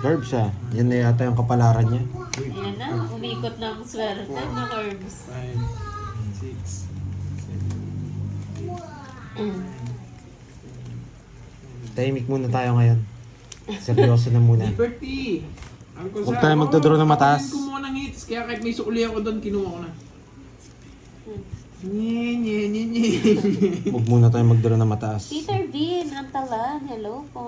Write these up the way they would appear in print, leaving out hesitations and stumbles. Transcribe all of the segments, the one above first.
Curbs ah. Yan na yata yung kapalaran niya. Yan na, umikot na ang swerte na herbs. 5, 6, 7. Tahimik muna tayo ngayon. Seryoso na muna. Liberty! Huwag tayo magdodraw ng mataas. Kunin ko muna ng hits, kaya kahit may sukli ako doon, kinuha ko na. Nye. Huwag muna tayo magdaro na mataas. Peter Bean, ang talan. Hello po.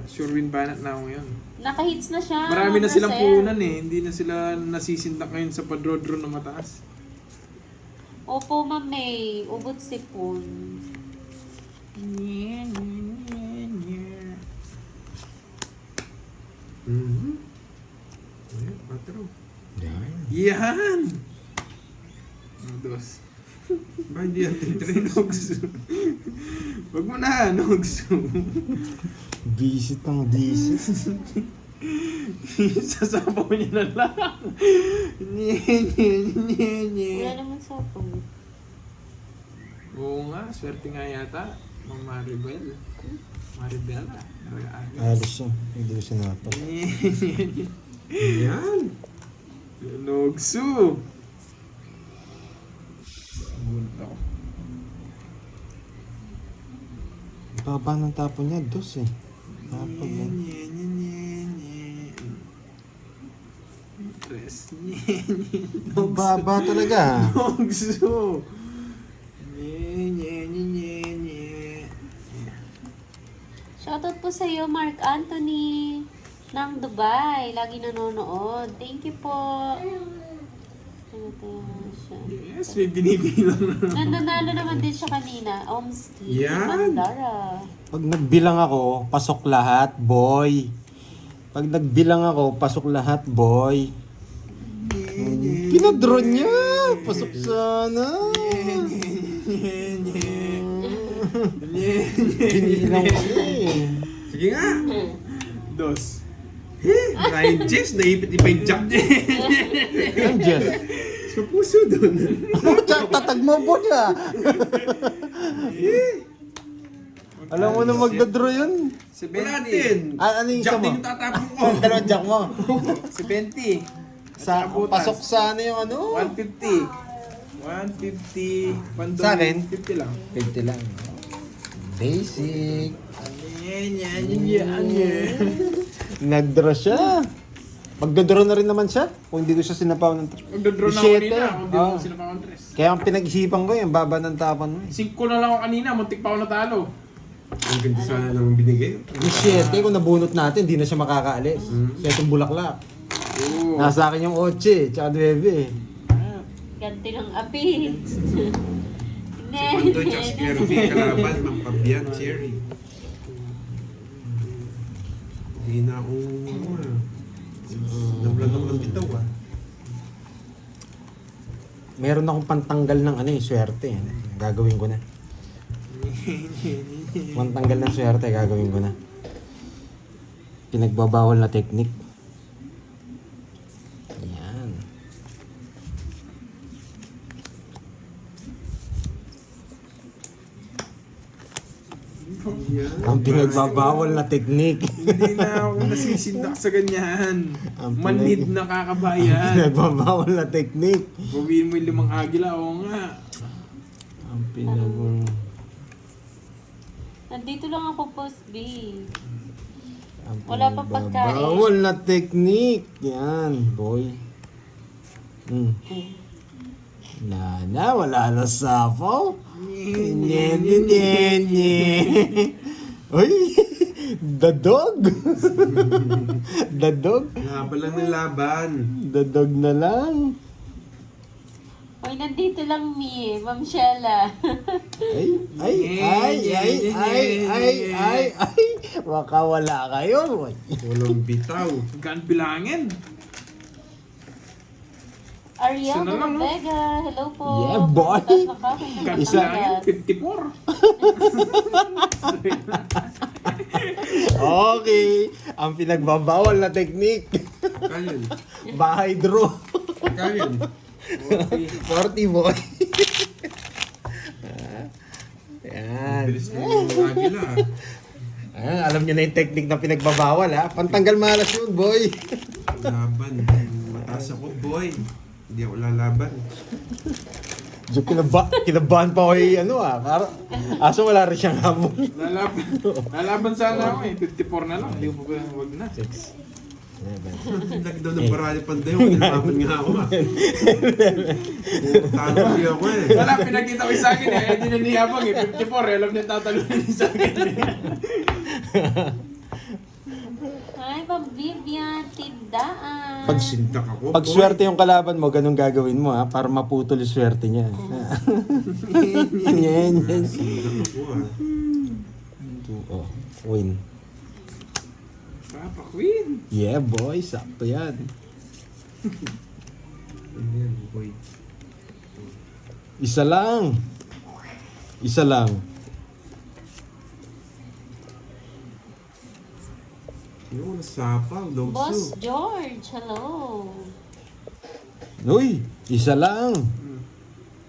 Sure win banat na ako ngayon. Naka-hits na siya. Marami na Ma'am silang Rosel. puhunan eh. Hindi na sila nasisindak ngayon sa padrodro na mataas. Opo, Ma'am May. Ubot sipon. Nye. Ayan, 4. Yan. Yan! Dos. Ba, hindi yan tintres. Nogso. Wag mo na, Nogso. Visit ng visit. Sasabaw niya na lang. Nye. Wala naman sa phone. Oo nga, swerte nga yata. Mang Maribel. Maribela. Alis siya. Hindi ko siya napat. Yan. Nogso. Bunta ko. Baba ng tapo niya. Dos eh. Tapos lang. Tres. Ang baba talaga. Nogso. Shoutout po sa iyo, Mark Anthony ng Dubai. Lagi nanonood. Thank you po. Yes, may binibilang na. Nananalo naman din siya kanina. Omski. Yan. Mandara. Pag nagbilang ako, pasok lahat, boy. Pag nagbilang ako, pasok lahat, boy. Pinadraw niya. Pasok sana. Binilang ko eh. Sige nga. Dos. Ryan James, naipit pa yung jack niya. Ang Jeff. Sa puso doon. Tatag mo po niya. Alam mo na magdadraw yun. 70. Wala din. Ano yung isa Jack mo? din yung tatapon ko. Dalawang jack mo. 70. Sa, pasok sa ano yung ano? 150. 150. Pandong Sa akin? 50 lang. 50 lang. Basic. Nagdraw siya. Magdodraw na rin naman siya. Kung hindi ko siya sinapaw ng Magdodraw na ako Siyete. kanina. Kung di mo Ah. sila pa-contress. Kaya ang pinag-isipan ko yung baba ng tapan mo. 5 na lang ako kanina. Muntik pa ako natalo. Ang ganda sana naman binigay. Yung 7, kung nabunot natin, hindi na siya makakaalis. 7 bulaklak. Oo. Nasa akin yung 8, tsaka 9. Ganti ng apit. Si Pantoy tsaka si Kirby, kalaban, Mampabian, Cherry. Hindi na ako, nablan ako ng bitaw ah. Meron akong pantanggal ng ano eh, swerte. Gagawin ko na. Pantanggal ng swerte, gagawin ko na. Pinagbabawal na technique. Yan. Yan. Ang pinagbabawal na technique. Hindi na ako nasisindak sa ganyan. Ang Manid na kakabayan. Pinagbabawal na technique. Gawin mo yung 5 agila. Oo nga. Ang pinag... Nandito lang ako, Post B. Ang Wala pang pagkain. pinagbabawal na technique. Yan, boy. Wala na sapaw. Nye, nye, nye, nye. Uy, the dog. The dog. Laban lang ng laban. The dog na lang. Hoy, nandito lang mi, Ma'am Shella. Ay. Baka wala kayo. Walang bitaw. Gaan bilangin. Ariel Isa na lang, no? Vega, hello po. Yeah, boy. Taas na ka. Gaan Isa. bilangin. 54. Okay. Ang pinagbabawal na technique. Kaya Bahay draw. Kaya 40 boy. Yan. Bilis na yung agila ah. Ayan, alam niyo na yung technique na pinagbabawal ha. Pantanggal malas yun, boy. Laban. Mataas ako, boy. Hindi ako lalaban. So, kinabahan pa ko yung ano aso wala rin siyang hamon. Lalaban sana ako eh. 54 na lang. Hindi ko pa wag na. 6. Lagi daw ng barali panday. Kinalaban nga ako ah. Talo ako eh. Wala, pinakita ko sa akin eh. Hindi na niyabang eh. 54 eh. Alam niya tatalunin sa akin eh. Hi, Ma'am Vivian, tindaan. Pagsintak ako, Pag boy. swerte yung kalaban mo, ganun gagawin mo ha, para maputol yung swerte niya. Yan. Sintak ako ah. Oh, win. Papa Queen. Yeah, boy. Sakto yan. Ano yan, boy? Isa lang. Isa lang. Yung nasapaw, Boss lobso. George, hello. Uy, isa lang.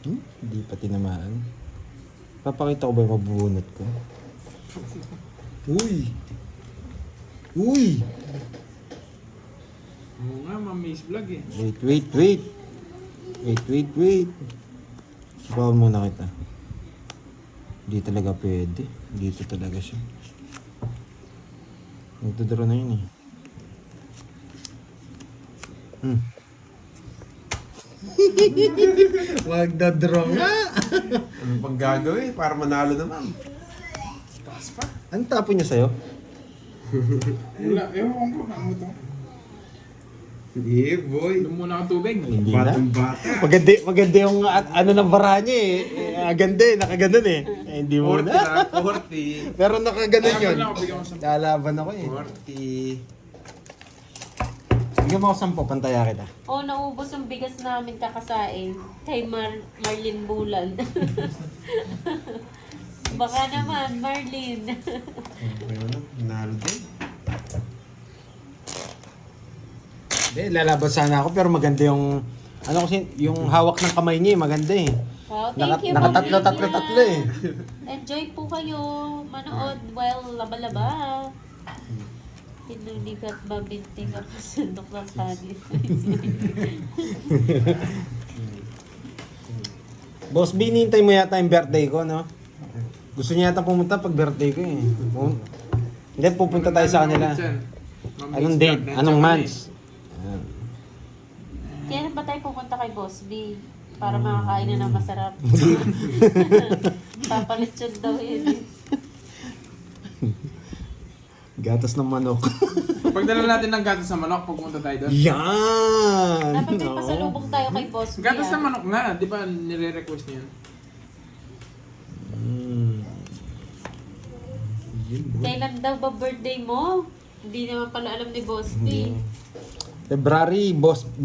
Hindi pa tinamaan. Papakita ko ba yung mabubunot ko? Uy. Uy. Oo nga, mamiss vlog eh. Wait. Subukan muna kita. Hindi talaga pwede. Dito talaga siya. Nagdodoro na yun eh. Magdodoro nga! Ano pang gagawin? Para manalo naman. Taas pa. Ano tapo niya sa'yo? Wala, ewan ko. Ano to? Yeah, boy. Inom muna ang tubig. Hindi na. Batang bata. Maganda yung ano ng bara niya eh. Ganda eh, nakaganon eh. Hindi mo 40 na. lang, 40. Pero nakaganon yun. Kaya ako, bigyan ko sa... Lalaban ako eh. 40. Bigyan mo ako 10, pantaya kita. Oh, naubos yung bigas namin kakasain kay Marlene Bulan. Baka naman, Marlene. Nanalo din. Hindi, lalaban sana ako pero maganda yung ano kasi yung hawak ng kamay niya eh, maganda eh. Wow, thank you, Ma'am Nakatatlo eh. Vivian. Enjoy po kayo manood while laba-laba. Pinuligat babinting ako sundok ng kanin. Boss B, hinihintay mo yata yung birthday ko, no? Gusto niya yata pumunta pag birthday ko eh. Hindi, pupunta tayo sa kanila. Anong date? Anong months? Kaya ba tayo pupunta kay Boss B? Para makakain na ng masarap. Papalit yun daw yun. Gatas ng manok. Pagdala natin ng gatas sa manok, pupunta tayo doon. Yan! Dapat may pasalubong tayo kay Boss B. Gatas ah. ng manok na, di ba nire-request niya? Kailan daw ba birthday mo? Hindi naman pala alam ni Boss B. February, Boss B.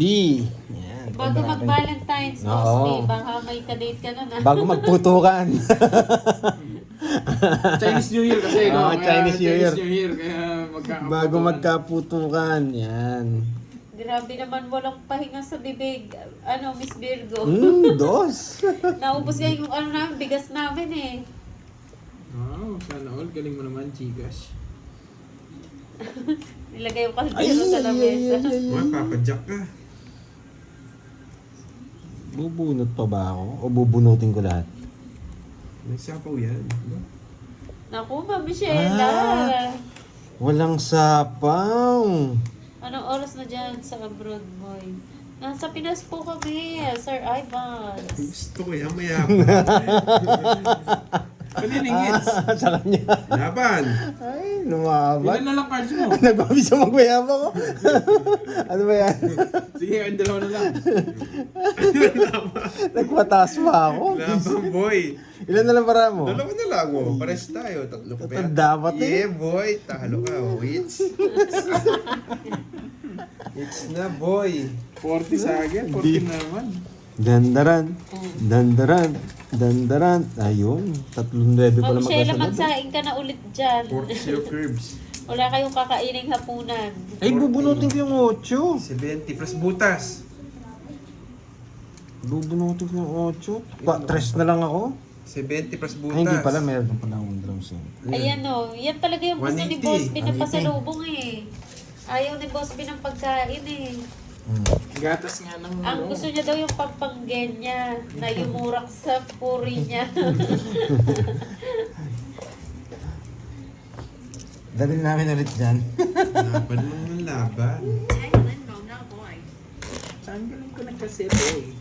Yan, Bago February. mag-Valentine's, Boss B, Oo. baka may kadate ka nun ah. Bago magputukan. Chinese New Year kasi, no? Ah, Chinese New Year. Chinese New Year, kaya magkakaputukan. Bago magkaputukan. Yan. Grabe naman, walang pahinga sa bibig. Ano, Miss Virgo? Dos. Naubos nga yung ano namin, bigas namin eh. Wow, sana all. Galing mo naman, Gcash. Nilagay yung kaldero sa lamesa. Uy, papadyak ka. Bubunot pa ba ako? O bubunutin ko lahat? May sapaw yan. Naku, Ma'am Michela. Walang sapaw. Anong oras na dyan sa abroad, boy? Nasa Pinas po kami, Sir Ivan. Gusto ko yan, mayabang. Paniningits. Sa kanya. Laban. Ay, lumaban. Ilan na lang cards mo? Nagbabisa magbayaba ko. Ano ba yan? Sige, ang dalawa na lang. Nagpataas pa ako. Laban, boy. Ilan na lang para mo? Dalawa na lang, oh. Pares tayo. Tatlo ko pa yan. Dapat eh. Yeah, boy. Talo ka, oh. It's. It's na, boy. 40 sa akin, 40 na naman. Dandaran. Dandaran. Ayun. 300 pala Ma'am Michela, magkasunod. magsaing ka na ulit dyan. 40 sa'yo, curbs. Wala kayong kakaining hapunan. Ay, bubunutin ko yung 8. 70 plus butas. Bubunutin ko yung 8. 3 na lang ako. 70 plus butas. Ay, hindi pala, meron pala akong drums eh. Ayan o, yan talaga yung gusto ni 180. Boss B na pasalubong eh. Ayaw ni Boss B ng pagkain eh. Gatas nga ng Ang gusto niya daw yung pampanggen niya na yumurak sa puri niya. Dalhin namin ulit dyan. Laban mo ng laban. Saan galing ko nagkasete eh?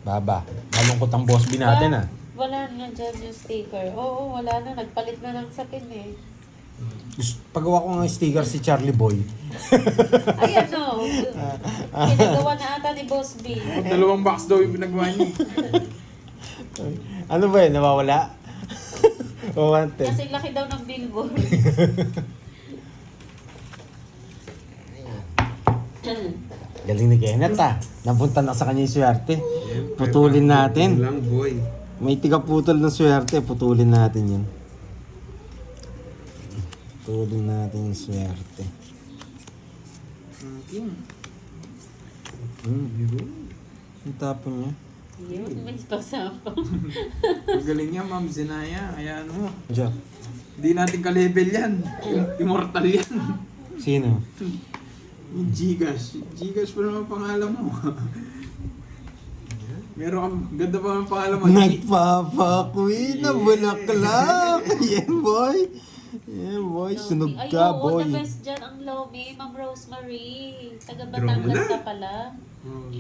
Baba, malungkot ang boss B natin ah. Wala na dyan yung sticker. Oo, wala na. Nagpalit na ng sapin eh. Pagawa ko ng sticker si Charlie Boy. Ayan o. Pinagawa na ata ni Boss B. 2 box daw yung pinagawa niya. Ano ba yun? Nawawala? O wanted? Kasi laki daw ng billboard. Galing ni Kenneth ah. Napunta na sa kanya yung swerte. Putulin natin. Lang boy. May tiga-putol ng swerte. Putulin natin yun. Putulin natin yung swerte. Ang tapon niya. Yun, may pasapang. Magaling niya, Ma'am Zenaya. Kaya ano, Diyan. hindi natin ka-level yan. Immortal yan. Sino? Yung Gcash. Gcash pa naman pangalan mo. Meron kang, ganda pa ang pangalan mo. Nagpapakuwi na bulaklak. Yeah, boy. Yeah, boy. Sunog Ay, ka, oo, boy. the best dyan ang Lomi, Ma'am Rosemary. Taga Draw mo Batangas na. ka pala. Oh,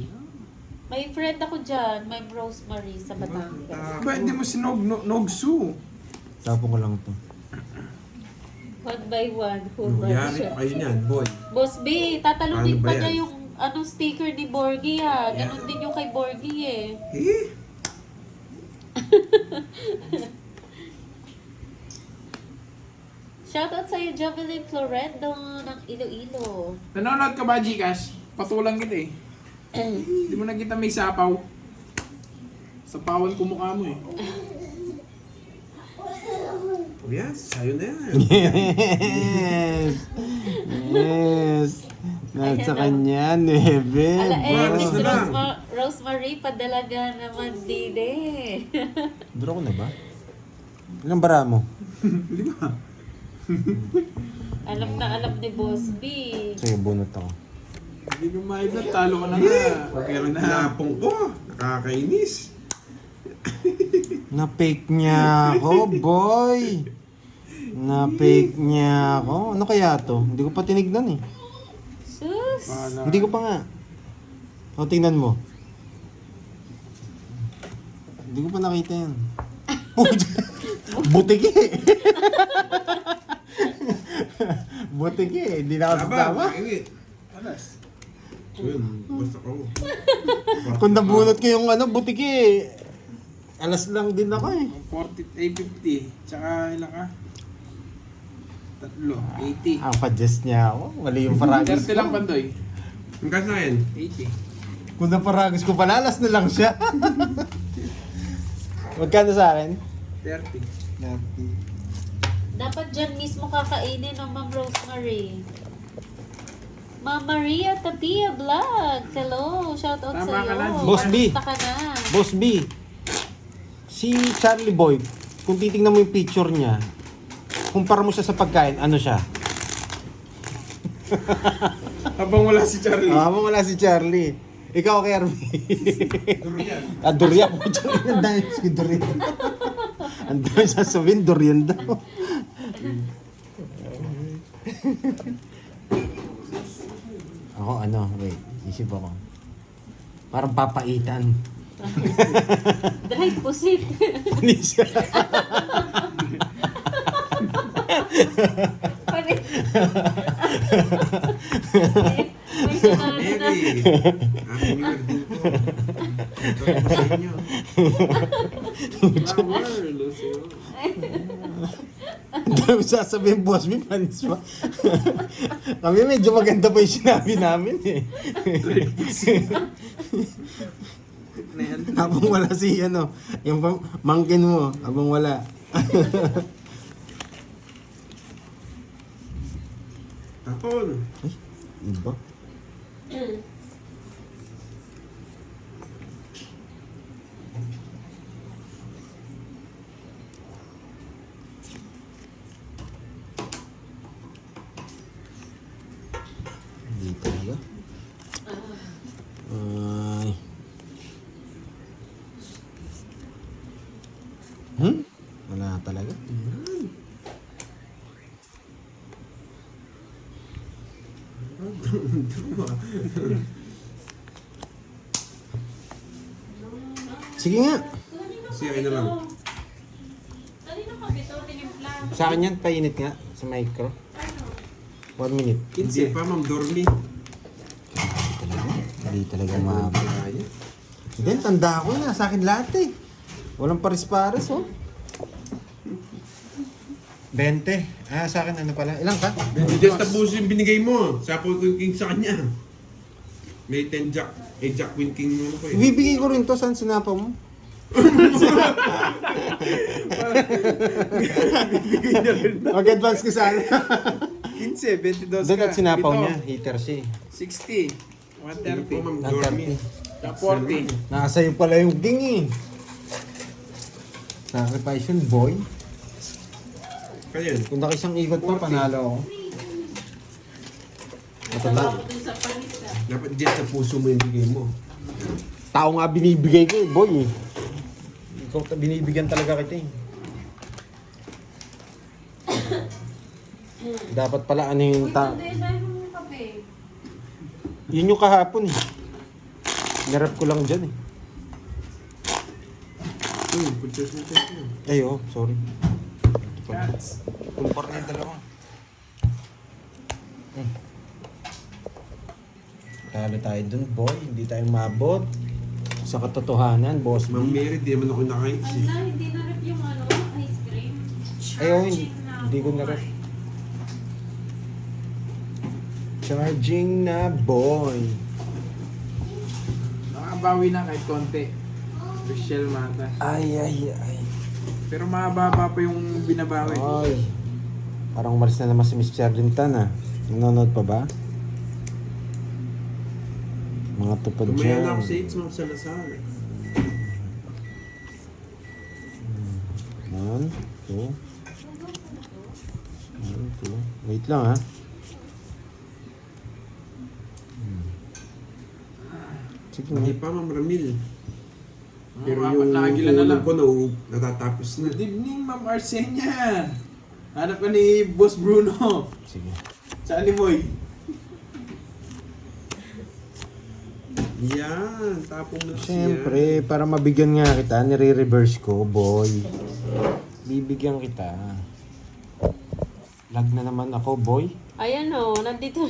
May friend ako dyan, Ma'am Rosemary sa Batangas. ba, hindi mo sinogsu? Tapon ko lang to. One by one, who Yari runs siya. pa kayo niyan, boy. Boss B, tatalunin Paano ba pa niya yan? yung anong sticker ni Borgie ha. Ganon din yung kay Borgie eh. Eh? Shoutout sa'yo, Jovelyn Florendo ng Iloilo. Nanonood ka ba, Gcash? Patulang kita eh. Hindi mo na kita may sapaw. Sapawan ko mukha mo eh. Oh yes, sayo na yan. Yes! Yes! Nasa kanya, Nebe. Ala eh, Bonus Miss na lang. Rosemary, padalaga naman dide. Draw ko na ba? Ilang bara mo? 5. Alam na alam ni Boss B. Sige, bunot ako. Hindi ko maiblat, talo ka na nga. Pero napong ko, nakakainis. Na-fake niya ako, boy! Na-fake niya ako. Ano kaya to? Hindi ko pa tinignan eh. Sus! Hindi ko pa nga. O, tingnan mo. Hindi ko pa nakita yan. Butiki! Butiki, hindi na ako tama. Mainit. Alas. Yun, basta ko. Kung nabunot ko yung ano, butiki, alas lang din ako eh. 50. Tsaka ilang ka? 3. 80. Ang pa-adjust niya ako. Mali yung paragis 30 lang, ko. Pandoy. Ang kasayan. 80. Kung naparagis ko pala, alas na lang siya. Magkano sa akin? 30. Dapat dyan mismo kakainin ng Ma'am Rosemary. Ma'am Maria Tapia Vlogs. Hello, shoutout Tama sa'yo. ka na, G. Boss B. Kamusta ka na? Boss B, si Charlie Boy, kung titingnan mo yung picture niya, kumpara mo siya sa pagkain, ano siya? Habang wala si Charlie. Wala si Charlie. Ikaw, Kirby. Durian. Durian. Ang dami si Durian. Ang dami sasabihin, Durian daw. Ako, ano, wait, isip ako. Parang papaitan. Dried pusit. Panis siya. May nanalo na. Maybe. Happy New Year din po. Ito po sa inyo. Flower, Lucio. Ang dami sasabihin, boss, may panis pa. Kami medyo maganda pa yung sinabi namin eh. Habang wala si ano, yung mangkin mo, habang wala. Tapon. Iba? Hindi talaga. Ay. Wala talaga. Sige nga. Kasi ayun na lang. Sa akin yan, painit nga sa micro. 1 minute. Hindi pa, Ma'am Dormi. Hindi talaga maabot. Hindi, tanda ko na. Sa akin lahat eh. Walang paris-pares oh. 20. Ah, sa akin ano pala? Ilang ka? Just tapuso yung binigay mo. Sa Apple Queen King sa kanya. May 10 Jack. Jack Queen King mo pa eh. Ibibigay ko rin to. Saan sinapa mo? Mag-advance ko sana. 15, 22 Doon at sinapaw Ito, niya. Hater siya eh. 60, Hindi po, 130, Ma'am Dormi. 40. Nasa iyo pala yung ding eh. Sacrifice yun, boy. Kaya yun. Kung nakisang ikot pa, panalo ako. Matanda. Dapat just tapuso mo yung bigay mo. Tao nga binibigay ko eh, boy eh. Ikaw binibigyan talaga kita eh. Dapat pala ano yung Yun yung kahapon eh. Narap ko lang dyan eh. Purchase mo tayo. Ay oh, sorry. Cats. Kumpar na yung dalawa. Talo tayo dun, boy. Hindi tayo mabot. Sa katotohanan, boss. Ma'am Mary, di naman ako nakais eh. Hindi na rep yung ice cream. Ay, oh, hindi ko na Charging na, boy. Nakabawi na kahit konti. Michelle Mata. Ay. Pero mababa pa yung binabawi. Ay. Parang umalis na naman si Miss Charlington ah. Nanonood pa ba? Mga tupad Tumaya dyan. na ako sa 8, Ma'am Salazar. 1, 2. 1, 2. Wait lang ha. Sige Hindi nga. pa, Ma'am Ramil. Pero Apat yung na agila na lang. tulong ko natatapos na. Good evening, Ma'am Arsenia. Hanap ka ni Boss Bruno. Sige. Saan ni Boy? Yan, tapong na siya. Siyempre, para mabigyan nga kita, nire-reverse ko, boy. Bibigyan kita. Lag na naman ako, boy. Ayan o, nandito.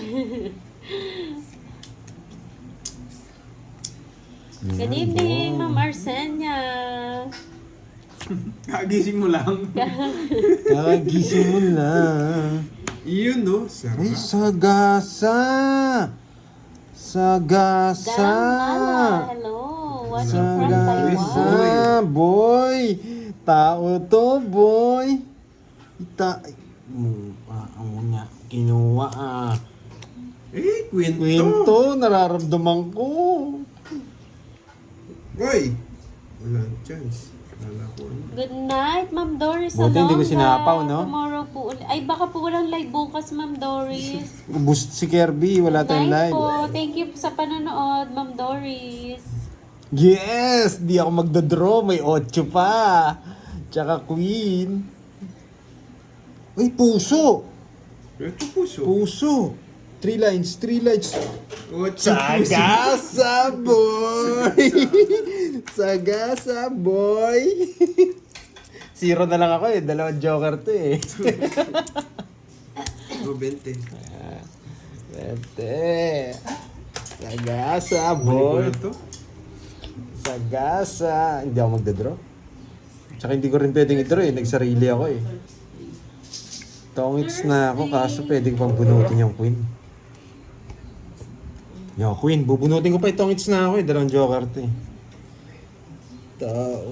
Good evening, Ma'am Arsenia. Kagising mo lang. Kagising mo na. Yun, no? Sarap. Ay, sagasa! Sagasa! Galang hello. Watching from Sagasa, Taiwan. boy! Tao to, boy! Ano niya? Kinuha ah. Kwento. Kwento, nararamdaman ko. Hoy! Walang chance. Kala ko ano. Good night, Ma'am Doris. Buti hindi ko Salonga. sinapaw, no? Tomorrow po ay, baka po walang live bukas, Ma'am Doris. Boost si Kirby, wala tayong Night live. po. Thank you sa panonood, Ma'am Doris. Yes! Di ako magdadraw, may 8 pa. Tsaka Queen. Uy, puso! Ito puso. Puso! 3 lines, 3 lines. Ocho puso. Sagasa, boy! Sagasa, boy! 0 na lang ako eh. 2 joker to eh. O, 20. Bete. Sagasa, Mali ko boy. na to. Sagasa. Hindi ako magdadraw. Tsaka hindi ko rin pwedeng i-draw eh. Nagsarili ako eh. Tongits na ako kaso pwede ko pang bunutin yung queen. Yo, queen. Bubunutin ko pa yung tongits na ako eh. 2 joker to eh. Tao.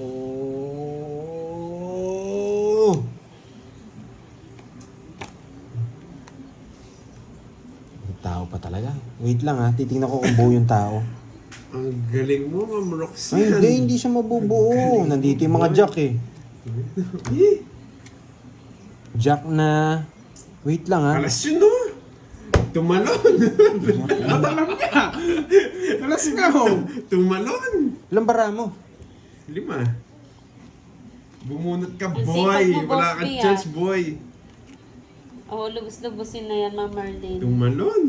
May tao pa talaga. Wait lang ha. Titingnan ko kung buo yung tao. Ang galing mo, Ma'am Roxanne. Ay, hindi siya mabubuo. Nandito yung mga jack eh. Eh, Jack na... Wait lang ha. alas yun, no? Tumalon! Ba't alam niya? Alas nga ho. Tumalon! Ilang bara mo? 5. Bumunot ka, Ang boy! sipag mo, Wala Boss kang B, chance, boy! Oo, lubos-lubosin na yan, Ma'am Marlene. Tumalon!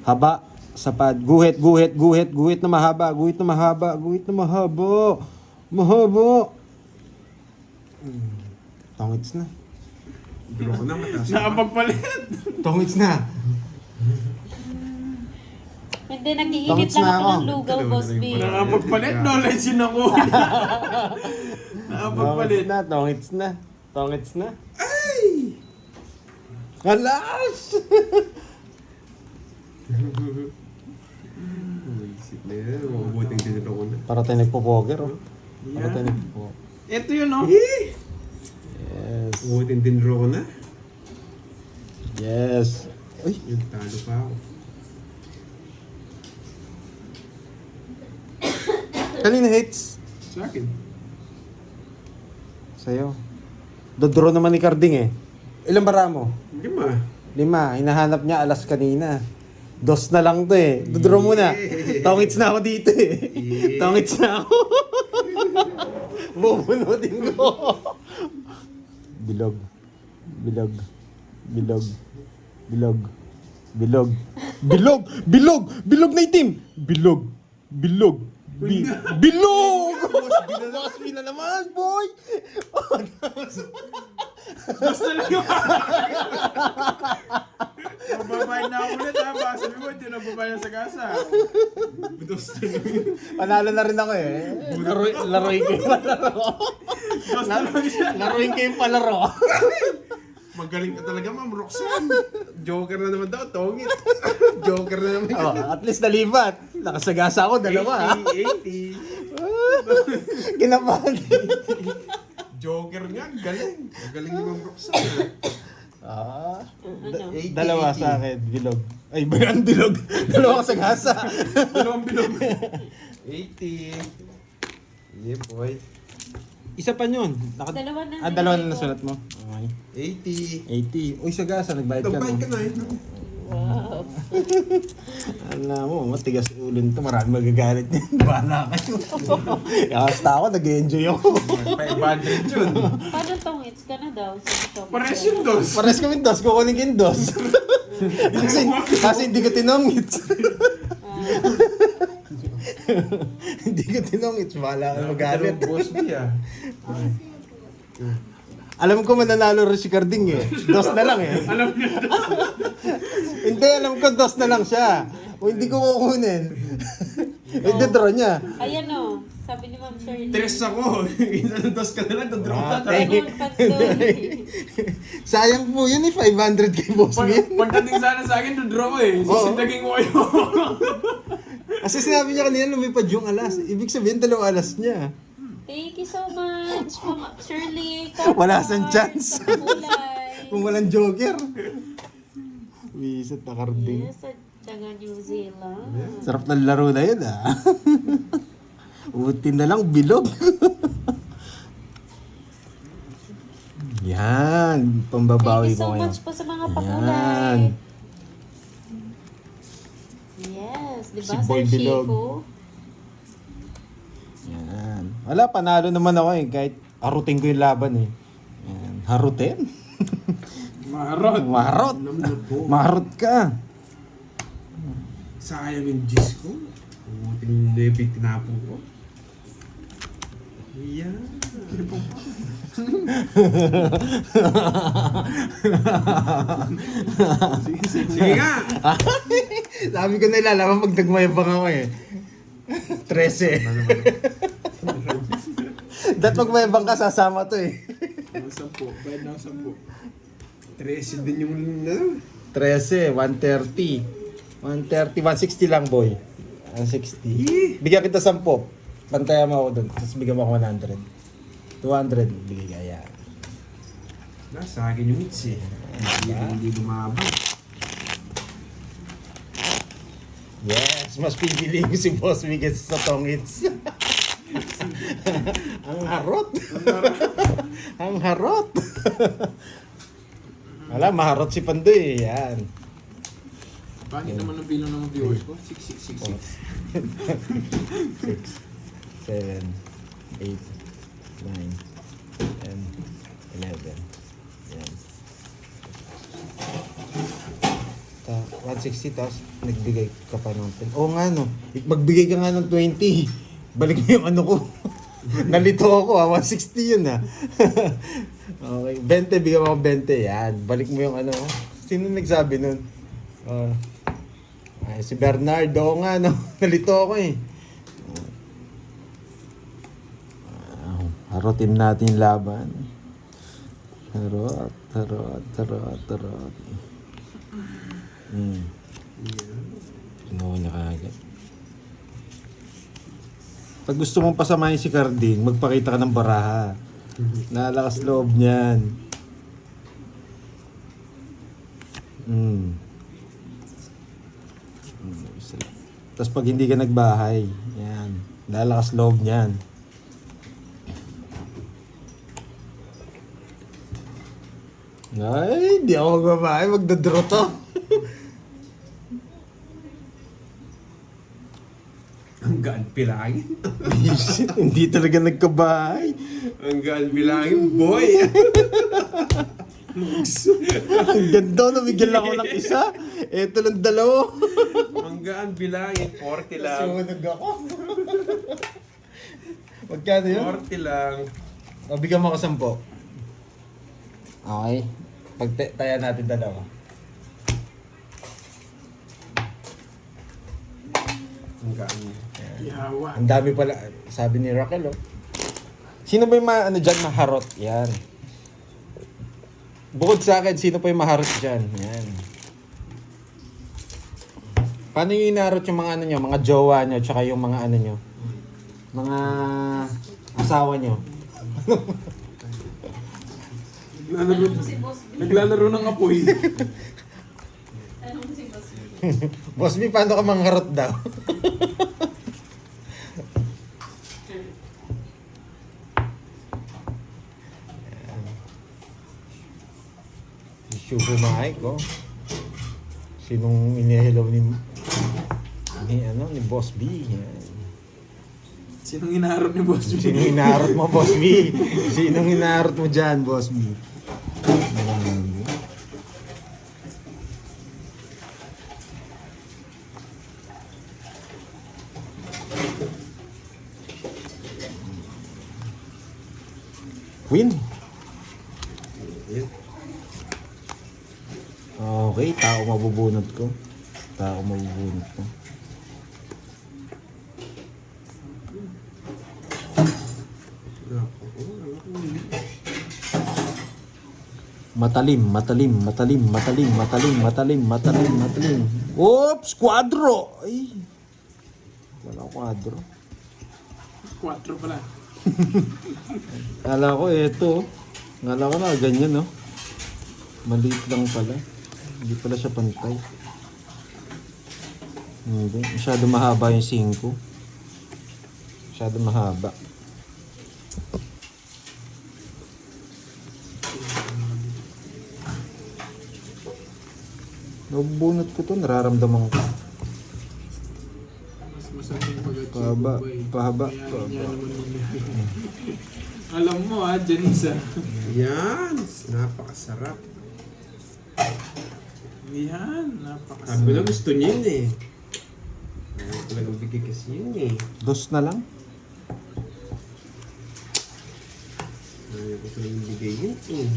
Haba, sapad, guhit, guhit, guhit, guhit na mahaba, guhit na mahaba, guhit na mahaba. Mahaba. Tongits na. Draw ko na, mataas. Nakapagpalit. Tongits na. Hindi, nag-iinit Tongits lang na ako ako. ng lugaw, Boss B. Nakapagpalit. Knowledge yun ako. Nakapagpalit. Tongits na. Tongits na. Ay! Alas! Isip na yan. Mabuting tinito ko na. Para tayo nagpo-poker, oh. Para tayo Yan. nagpo-poker. Ito yun, no? Yes. Mabuting tinro ko na. Yes. Uy, Yung talo pa ako. kanina hits. Sa akin. Sa'yo. Dodraw naman ni Carding eh. Ilang bara mo? 5. 5. Hinahanap niya alas kanina. 2 na lang to eh. Dodraw mo na. Tongits na ako dito eh. Yeah. Tongits na ako. Bubunutin ko. Bilog. Bilog. Bilog. Bilog. Bilog. Bilog. Bilog. Bilog na itim. Bilog. Bilog. Bilog! Boss B na naman, boy! Basta lang yung mababayad na ako ulit ha. Baka sabi mo, hindi na babayad sa gasa. Panalo na rin ako eh. Laruin ko yung palaro. Basta lang siya. Laruin ko yung palaro. Magaling ka talaga, Ma'am Roxanne. Joker na naman daw, tongit. Joker na naman. Oh, at least nalipat. Nakasagasa ako, 2. 80. Kinabahan. Joker nga, galing. Galing ni Ma'am Roxanne. Ah, Ano? 80, 2 sa akin, bilog. Ay, bayan bilog. 2 kasagasa. Dalawang bilog. 80. Yeah, boy. Isa pa yun. Dalawa na. 2 na nasulat mo. Okay. 80. 80. Uy, sagasa, nagbayad ka Nagbayad ka no? na eh. Wow. Alam mo, matigas ulo nito. Marami magagalit niyan. Bahala kayo. Kasta ako, nag-enjoy ako. 500 yun. Paano tongits ka na daw? Sabi ko. Pares yung dos. Pares kami dos, kukunin ko yung dos. kasi hindi ko tinongit. Hindi ko tinongit. Bahala ka magalit. Boss B ah. Alam ko mananalo rin si Carding eh. Dos na lang eh. Alam niya. Hindi, alam ko dos na lang siya. O hindi ko kukunin. Hindi draw niya. Ayan o. Sabi ni Ma'am Shirley. 3 ako. Dos ka na lang, dodraw ka. Ganun, patuloy. Sayang po yun eh, 500 kay Boss Min. Pagdating sana sa akin, dodraw ko eh. Oo. Sisintagin ko kayo. Kasi sinabi niya kanina lumipad yung alas. Ibig sabihin 2 alas niya. Thank you so much, Ma'am Shirley. Wala sang chance. Kulay. Kung walang joker. Wisit na Carding. Yes, at saka New Zealand. Sarap ng laro na yun ah. Buti na lang bilog. Yan, pambabawi Thank you ko so ngayon. much po sa mga Yan. pakulay. Yes, di ba? Si Sa Boy Bilog. Chico. Yan. Wala, panalo naman ako eh. Kahit harutin ko yung laban eh. Yan. Harutin? Marot. Marot. Alam na po. Marot ka. Sayang yung Diyos ko. Buting lebit tinapo ko. Yeah. Sige nga. Sabi ko na ilalaman pag nagmayabang ako eh. 13. Dapat pag mayabang ka, sasama to eh. Ang 10. Bayad na ang 10. 13 din yung ano. 13, 130. 130, 160 lang boy. 160. Bigyan kita 10. Bantayan mo ako doon. Tapos bigyan mo ako 100. 200, bigay ka. Yan. Sa akin yung hits eh. Hindi lumabang. Yes, mas pipiliin ko si Boss Miguel sa tongits. Ang harot. Ang harot. Wala, maharot si Pandoy. Yan. Paano naman ang bilang ng viewers ko? 6666. 6, 7, 8, 9, 10, 11. Yan. 160 tapos nagbigay ka pa ng 10. Oo nga no, magbigay ka nga ng 20. Balik mo yung ano ko. Nalito ako 160 yun Okay, 20, bigyan mo ako 20. Yan, balik mo yung ano. Sino nagsabi nun? Ay, si Bernardo nga no. Nalito ako eh. Harotin natin yung laban. Harot. Ginawa niya kagad. Pag gusto mong pasamahin si Carding, magpakita ka ng baraha. Nalakas loob niyan. Tapos pag hindi ka nagbahay, yan. Nalakas loob niyan. Ay, hindi ako magbabahay. Magdadraw to. Ang gaan pilangin. Shit, hindi talaga nagkabahay. Ang gaan pilangin, boy. Ang ganda, nabigyan lang ako ng isa. Eto lang dalawa. Ang gaan bilangin, 40 lang. Sumunod ako. Magkano yun? 40 lang. O, bigyan mo ako 10. Okay. Pagtaya natin dalawa. Ang gaan. Yawa. Ang dami pala. Sabi ni Raquel, oh. Sino ba yung dyan, maharot? Yan. Bukod sa akin, sino pa yung maharot dyan? Yan. Paano yung inarot yung mga ano nyo? Mga jowa nyo, tsaka yung mga ano nyo? Mga asawa nyo? Naglalaro ng apoy. Boss B, paano ka mangharot daw? Issue pumahay ko. Sinong inihello ni Boss B? Yan. Sinong inaharap ni Boss B? Sinong inaharot mo, Boss B? Sinong inaharot mo dyan, Boss B? Win. Okay, tao mabubunot ko. Matalim. Oops, quadro. Ay. Wala quadro. 4 pala. Kala ko eto. Kala ko na ganyan, no. Maliit lang pala. Hindi pala siya pantay. Hindi. Masyado mahaba yung 5. Masyado mahaba. Nabunot ko to, nararamdaman ko. Mas masakit Pahaba. Alam mo Janice. Yan, napakasarap. Yan, Sabi napakasarap. na gusto niya yun eh. Ayaw talagang bigay kasi yun eh. Dos na lang. Ayaw ko talagang bigay yun eh.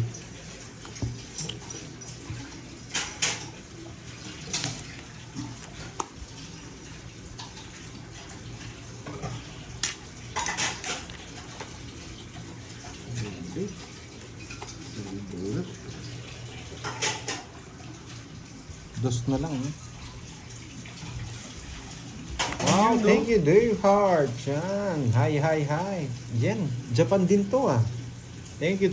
Dos na lang, eh. Wow, thank you, Dave Hart. Yan. Hi. Yan. Japan din to, ah. Thank you.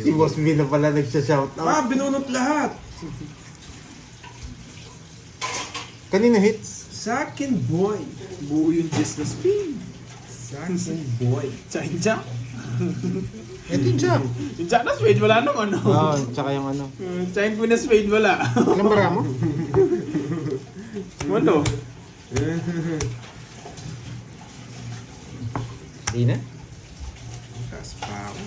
Si Boss B na pala nagsha-shoutout. Binunot lahat! Kanina hits. Sa akin, boy. Buo yung Just the Spin. Sa akin, boy. Chain-chang. Ito yung Jack. Yung Jack na Spade, wala naman. No? Oo, tsaka yung ano. Tsaka yung Queen na Spade, wala. Ilang bara mo? Ano? Di na? Taas pa ako.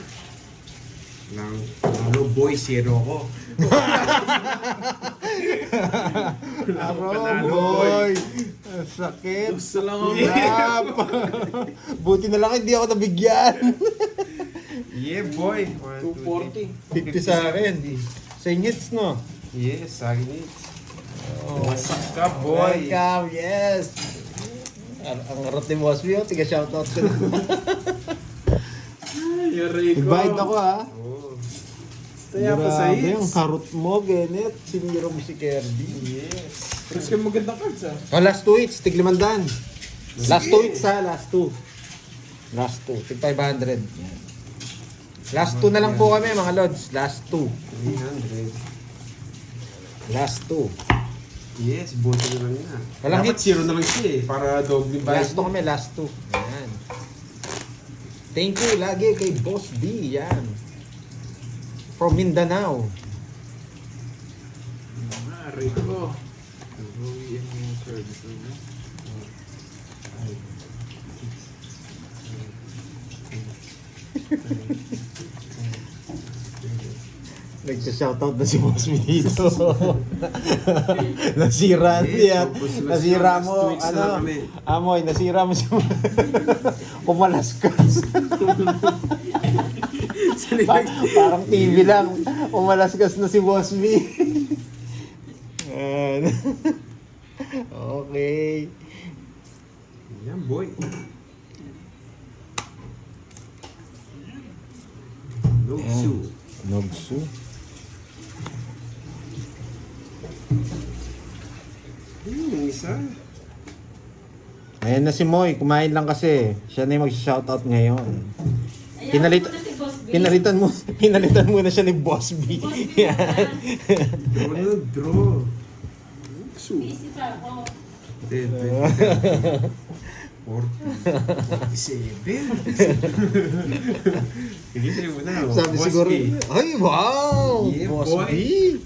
Lalo boy, zero ko. Aro, boy. Ang sakit. Gusto lang ako. Yap. Buti na lang hindi ako nabigyan. Yeah, boy. 240. 50 sa akin. Sa ingits, no? Yes, saging it. Oh. Wasak ka, boy. Welcome, yes. Ang harap ni Boss B, oh. Tiga shoutout ko na. Yari ko. Invite ako, ha. Oh. Kaya pa sa Grabe, hits. ang harot mo, Genet. Siniro mo si Kirby. Yes. Pero kayo magandang cards ah. Oh, last 2 hits, tig 500. Last 2 hits, ha. Last 2. Last 2, tig 500. Yan. Last 2 na lang po kami, mga Lods. Last 2. 300. Last 2. Yes, buti na lang yan. Walang Dapat hits. zero na lang siya eh. Para doble ba? Last 2 kami, last 2. Yan. Thank you lagi kay Boss B. Yan. From Mindanao. Yari ko. Nagsa-shoutout na si Boss B dito. Nasira niya. Nasira mo, Last 2 weeks na ano, lang kami. Amoy, nasira mo si Pumalaskas. Parang TV lang. Pumalaskas na si Boss B. Yan. Okay. Yan, boy. Nogsu. Nogsu. Yung isa. Ayan na si Moy, kumain lang kasi. Siya na yung mag-shoutout ngayon. Pinalit, pinalitan mo na siya ni Boss B. Yan. Draw na, draw. Nogsu. Busy pa ako. 47. Hindi sa'yo mo na. Sabi Boss siguro, B. ay wow! Yeah, Boss boy. B.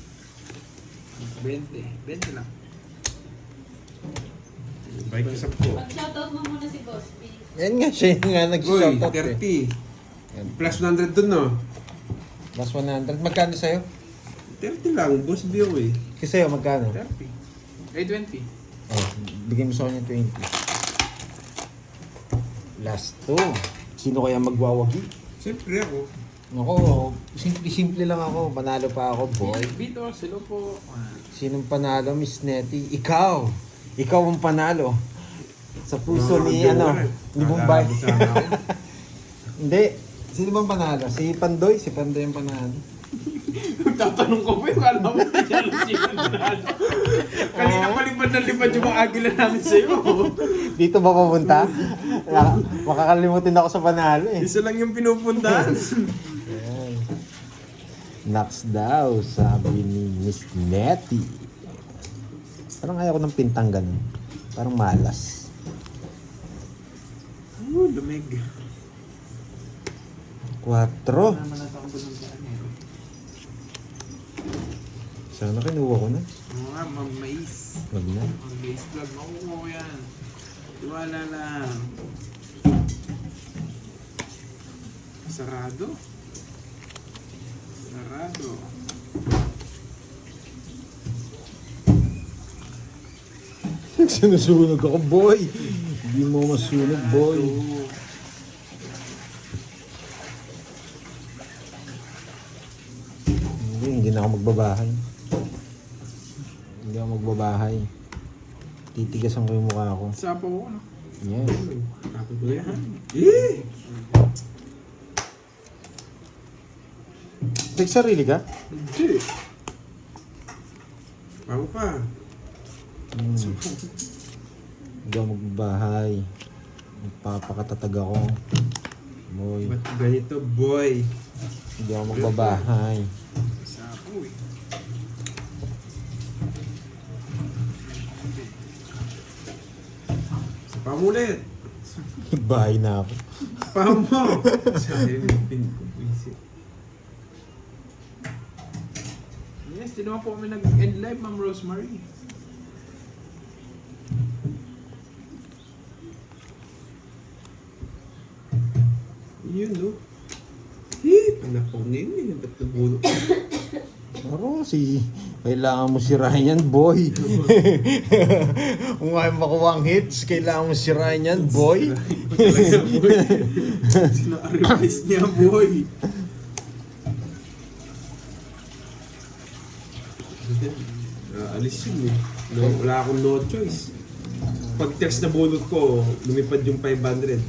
20 lang. Bike ko sa po. Mag-shoutout mo muna si Boss B. Yan nga, siya yung nga Uy, nag-shoutout eh. 30. Plus 100 dun, no? Plus 100. Magkano sa'yo? 30 lang. Boss B ako eh. Kasi sa'yo, magkano? 30. Ay, 20. Oh, bigyan mo sa kanya 20. Last 2. Sino kaya magwawagi? Siyempre ako. Ako, simple lang ako. Panalo pa ako, boy. Bito, silo po. Sinong panalo, Miss Nettie? Ikaw! Ikaw ang panalo. Sa puso ni, ni Bombay. Hindi. Sino bang panalo? Si Pandoy? Si Pandoy ang panalo. Tatanong ko po yung alam mo na siya Kanina palipad na lipad yung mga agila namin sa'yo. Dito ba papunta? Makakalimutin ako sa panalo eh. Isa lang yung pinupuntahan. Ayan. Knocks daw, sabi ni Miss Nettie. Parang ayaw ko ng pintang ganun. Parang malas. Lumig. 4. Naman natin ako doon sa ano. Sana kinuha ko na. Oo nga, mais. Wag na. Ang base vlog, makukuha ko yan. Iwala lang. Sarado. Sarado. Sinusunog ako, boy. Hindi mo masunog, boy. Hindi na ako magbabahay. Hindi ako magbabahay. Titigasan ko yung mukha ko. Sapo ko, no? Yes. Tapos ko yan. Eh! Take sarili ka? Hindi. Bago pa. Hindi ako magbabahay. Magpapakatatag ako. Boy. Ba't ganito, boy? Hindi ako magbabahay. Sapo eh. Sa pamulit. Bahay na ako. sapaw mo. Sayang yung pin ko. Buisit. Yes, di naman po kami nag-end live, Ma'am Rosemary. Yun, no? Panapaw na yun eh. Ba't nabulok? Pero kailangan mo sirain yan, boy. Kung ayaw makuha ang hits, kailangan mo sirain yan, boy. Talaga, boy. Sina-revise niya, boy. Alis yun eh. No, wala akong no choice. Pag text na bunot ko, lumipad yung 500.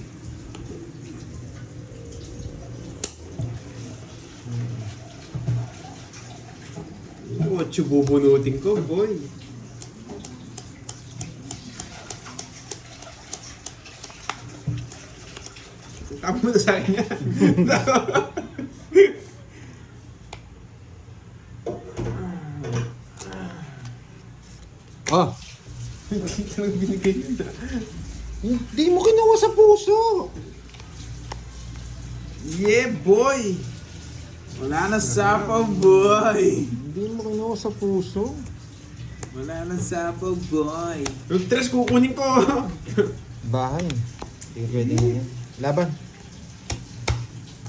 What yung bubunutin ko, boy? Tama mo na sa akin yan. Ah, Bakit lang binigay yun? hindi mo kinuha sa puso. Yeah, boy! Wala na sapaw, boy. Hindi mo kinuha sa puso. Wala na sapaw, boy. Yung tres kukunin ko! Bahay. Hindi ka pwede yan. Laban.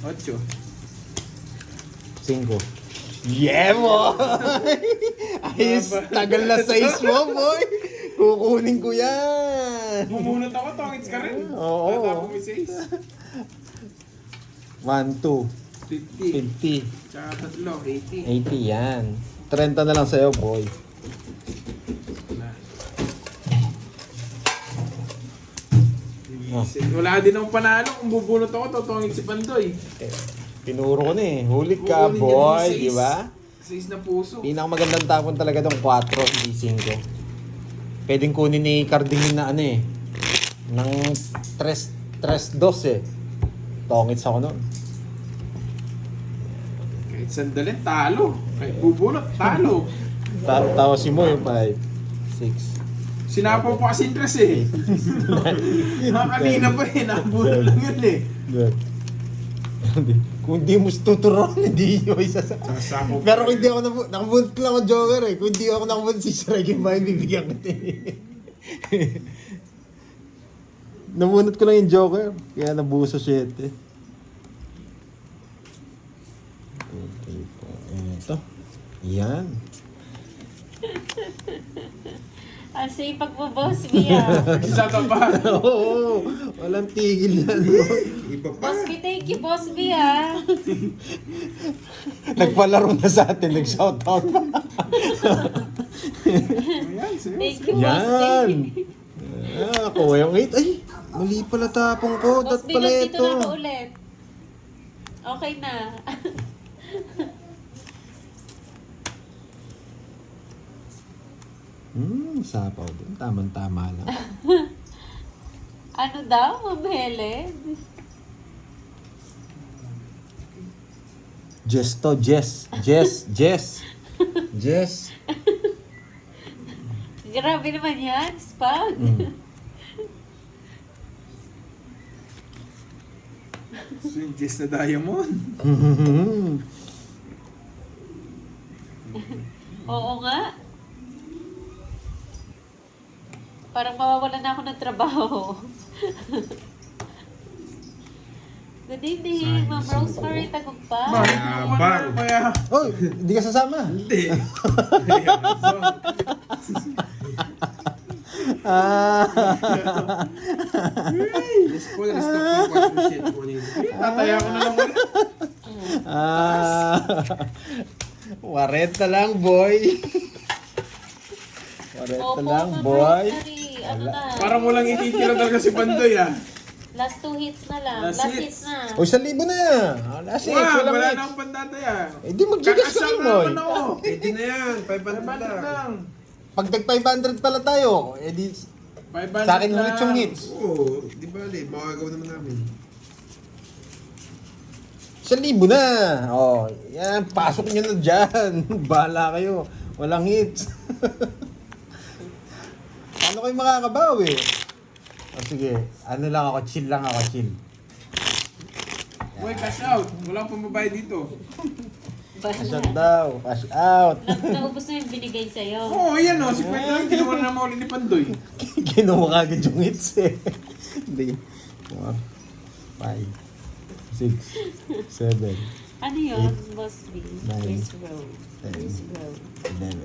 8. 5. Yeah, boy! Ayos, tagal na size mo, boy! Kukunin ko yan! Bumunot ako, tongits ka rin. Oo. Tatapos may 6. 1, 2, 50. 50, Tsaka 3, 80. 80 yan. 30 na lang sa'yo, boy. Wala din akong panalo kung bubunot ako, totongit si Pandoy. Tinuro ko na eh. Huli ka, Kukunin niya boy, ng di ba? 6 na puso. Pinakamagandang tapon talaga tong 4, hindi 5. Pwedeng kunin ni Cardingin na ano eh. Ng 3-2 eh. Tongits ako nun. Kahit sandali, talo. Kahit bubunot, talo. Tawasin mo yung 5, 6. Sinapaw po kasi interest eh. Kanina pa eh, nabunot lang yun eh. Good. Kung hindi mo tuturuan, hindi nyo isasabi. Sasapaw. Pero kung hindi ako nakabunot lang ako joker eh. Kung hindi ako nakabunot si Shrek yung bahay, bibigyan ko ito eh. Nabunot ko lang yung joker. Kaya nabuso 7. Ito. Yan. Ang sipag mo, Boss B, ah. Isa ka pa. Oo. Walang tigil yan. Iba pa. Boss B, thank you, Boss B, ah. Nagpalaro na sa atin. Nag-shoutout pa. Ayan, sa'yo. Thank you, Boss B. Yan. Ako yung 8. Ay, mali pala tapong ko. Boss Dat B, pala nandito ito. na ako ulit. Okay na. Sapaw din. Tama-tama lang. Ano daw, Ma'am Helen? Jess to, Jess. Jess, Jess. Jess. Grabe naman yan, spag. Swinches na diamond. Oo nga. Parang mawawalan na ako ng trabaho. Good evening, Ma'am Rosemary Tagumpay. Bang. Kaya, Oh, hindi ka sasama. Hindi. Yes po, na-stop ko 4 shit po niyo. tataya ko na lang ulit. 40 lang, boy. 40 Opo, lang, Ma'am boy. Rosemary. Ano na? Parang walang ititira talaga si Pandoy ah. Last 2 hits na lang. Last Last hits. hits na. O, 1,000 na. Last hits, Wala, walang wala hits. na akong pantataya. Eh, di mag-gigas ka Kakasama rin, boy. naman ako. Pwede na yan, 500 500 lang. lang. Pag tag-500 pala tayo, eh di, 500 sa akin lang. ulit yung hits. Oo, di ba li, makagawa naman namin. 1,000 na. Oh, yan, pasok nyo na dyan. Bahala kayo. Walang hits. Paano kayo makakabawi? O sige, ano lang ako, chill lang ako, chill. Boy, cash out. Wala akong pambabayad dito. Cash out daw. Cash out. Naubos na yung binigay sa'yo. Oo, yan o. Si Pwede lang, ginawa na naman ulit ni Pandoy. Kinuha ka agad yung hits eh. Hindi. 4, 5, 6, 7, Ano yun, Boss B? Nine. Chris Rowe. 10, Chris Rowe. 11,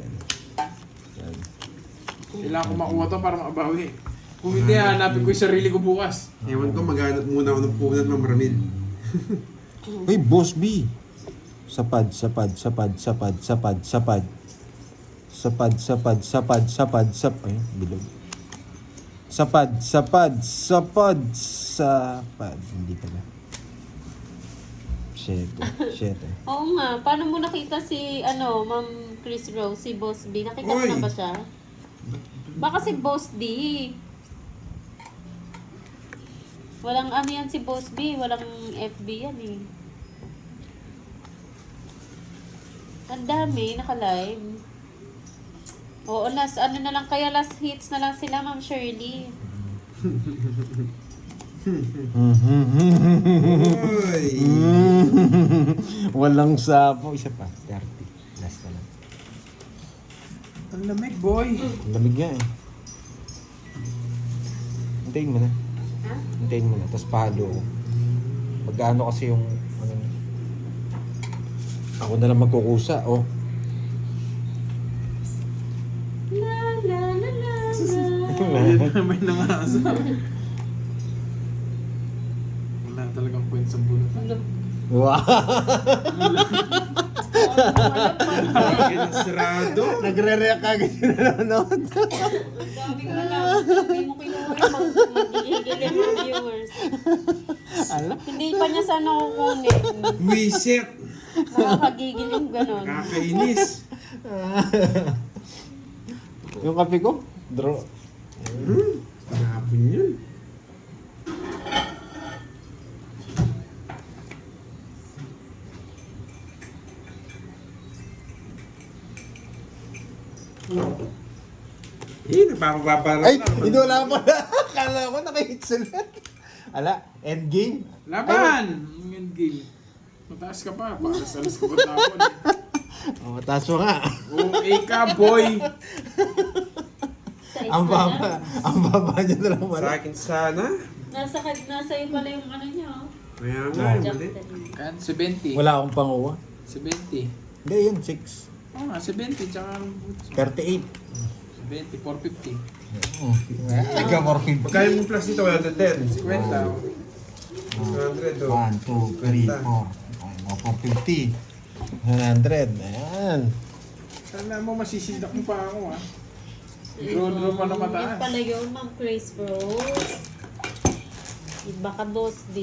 12. Kailangan ko makuha to para makabawi. Kung hindi, hanapin ko yung sarili ko bukas. Ewan ko, maghanap muna ako ng punan ng Ramil. Uy, Boss B. Sapad, sapad, sapad, sapad, sapad, sapad. Sapad, sapad, sapad, sapad, sapad. Ay, bilog. Sapad, sapad, sapad, sapad. Hindi pala. 7, 7. Oo nga, paano mo nakita si, Ma'am Chris Rose, si Boss B? Nakita mo Oy! na ba siya? Baka si Boss D. Walang ano yan si Boss B, walang FB yan eh. Ang dami, naka-live. Oo, last hits na lang sila, Ma'am Shirley. Uy! Walang sapo. Isa pa. 30. Last na lang. Ang lamig, boy. Ang lamig nga eh. Hintayin mo na. Ha? Hintayin mo na. Tapos pahalo ko. Magkano kasi yung... ako na lang magkukusa. Oh. La la la la la. May nangasa. Wala talagang point sa bunot. Wow! Sarado. Nagre-react agad yung nanonood. Ang dami ko na lang. Hindi mo kinuha yung magigigil yung mga viewers. Ala? Hindi pa niya sana kukunin. Wiset. Nakakagigil yung ganon. Kakainis. Yung kape ko? Draw. Hapon yun. Napapabara Ay! na. Hindi wala pa na. Kala ko naka-hits ulit. Ala, endgame. Laban! Yung game. Mataas ka pa. Para salas ka pa tapon. Oh, mataas mo nga. Okay ka, boy. Sa isa Ang lang. baba. Ang baba niya na lang Sa wala. akin sana. Nasa iyo pala yung ano niya. Oh. Kaya nga, Jack mali. Daniel. Kan 70. Wala akong panguha. 70. Hindi, yun. 6. Oo nga, 70. Tsaka 38. 70, 450. Oh, nagka-morphine. Magkaya mo plus dito, 110. 50. 100 oh. 1, 2, 3, 4. 450. 100. Ayan. Sana mo, masisindak mo pa ako ha. Draw pa na Yun mataas. pala yun, Ma'am Chris Rose. Iba ka, Boss B.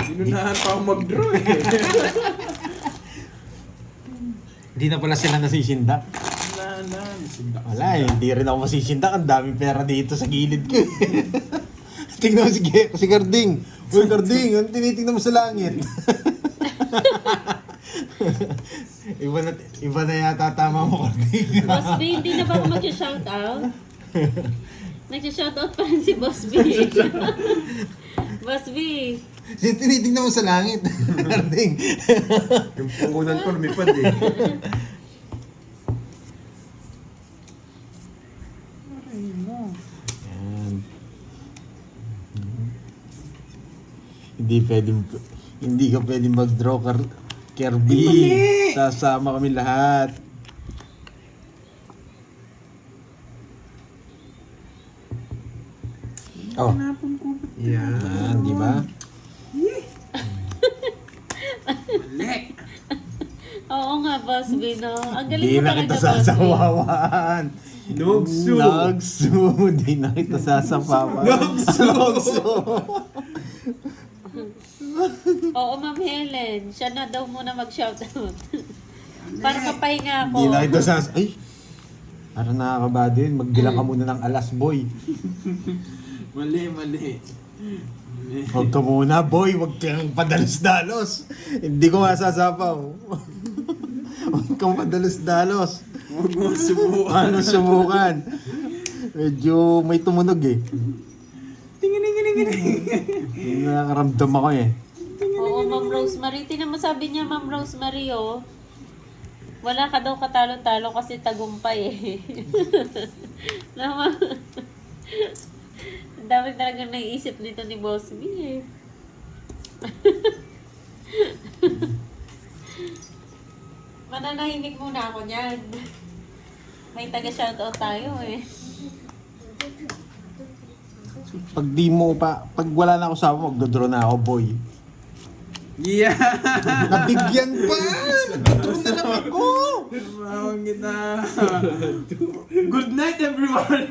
Inunahan pa ako mag-draw eh. Hindi na pala sila nasisindak. Sindak. Wala eh, hindi rin ako masisindak. Ang daming pera dito sa gilid ko eh. Tingnan mo si Garding. Uy, Garding, ano tinitingnan mo sa langit? iba na yata tama mo, Garding. Boss B, hindi na ba ako mag-shoutout? Nag-shoutout pa rin si Boss B. Boss B. Tinitingnan mo sa langit, Garding. Yung pungunan ko lumipad eh. Yan. Hindi ka pwedeng mag-draw, Kirby. Sasama kami lahat. Oh, Yan. yan, di ba? Mali. Oo nga, Boss B, no? Ang galing Hindi mo na talaga, kita Boss B. sasawawan. Nogsu. Nagsu. Di na kita sasapawan. Nagsu. Oo, Ma'am Helen. Siya na daw muna mag-shoutout. Para mapahinga ako. Hindi na kita sas... Ay! Parang nakakabado yun. Magbilang ka muna ng alas, boy. Mali. Huwag ka muna, boy. Huwag kang padalos-dalos. Hindi ko masasapaw. Huwag kang padalos-dalos. Huwag mo subukan. Ano subukan? Medyo may tumunog eh. Tingin. Yung nakakaramdam ako eh. Oo, Ma'am Rosemary. Tinan mo sabi niya, Ma'am Rosemary, oh. Wala ka daw katalo-talo kasi tagumpay eh. Naman. Ang dami talaga naiisip nito ni Boss B eh. Mananahimik muna ako niyan. May taga-shoutout tayo eh. Pag di mo pa, pag wala na ako sa mo, magdodraw na ako, boy. Yeah! Nabigyan pa! Nagdodraw na lang ako! Bawang kita. Good night, everyone!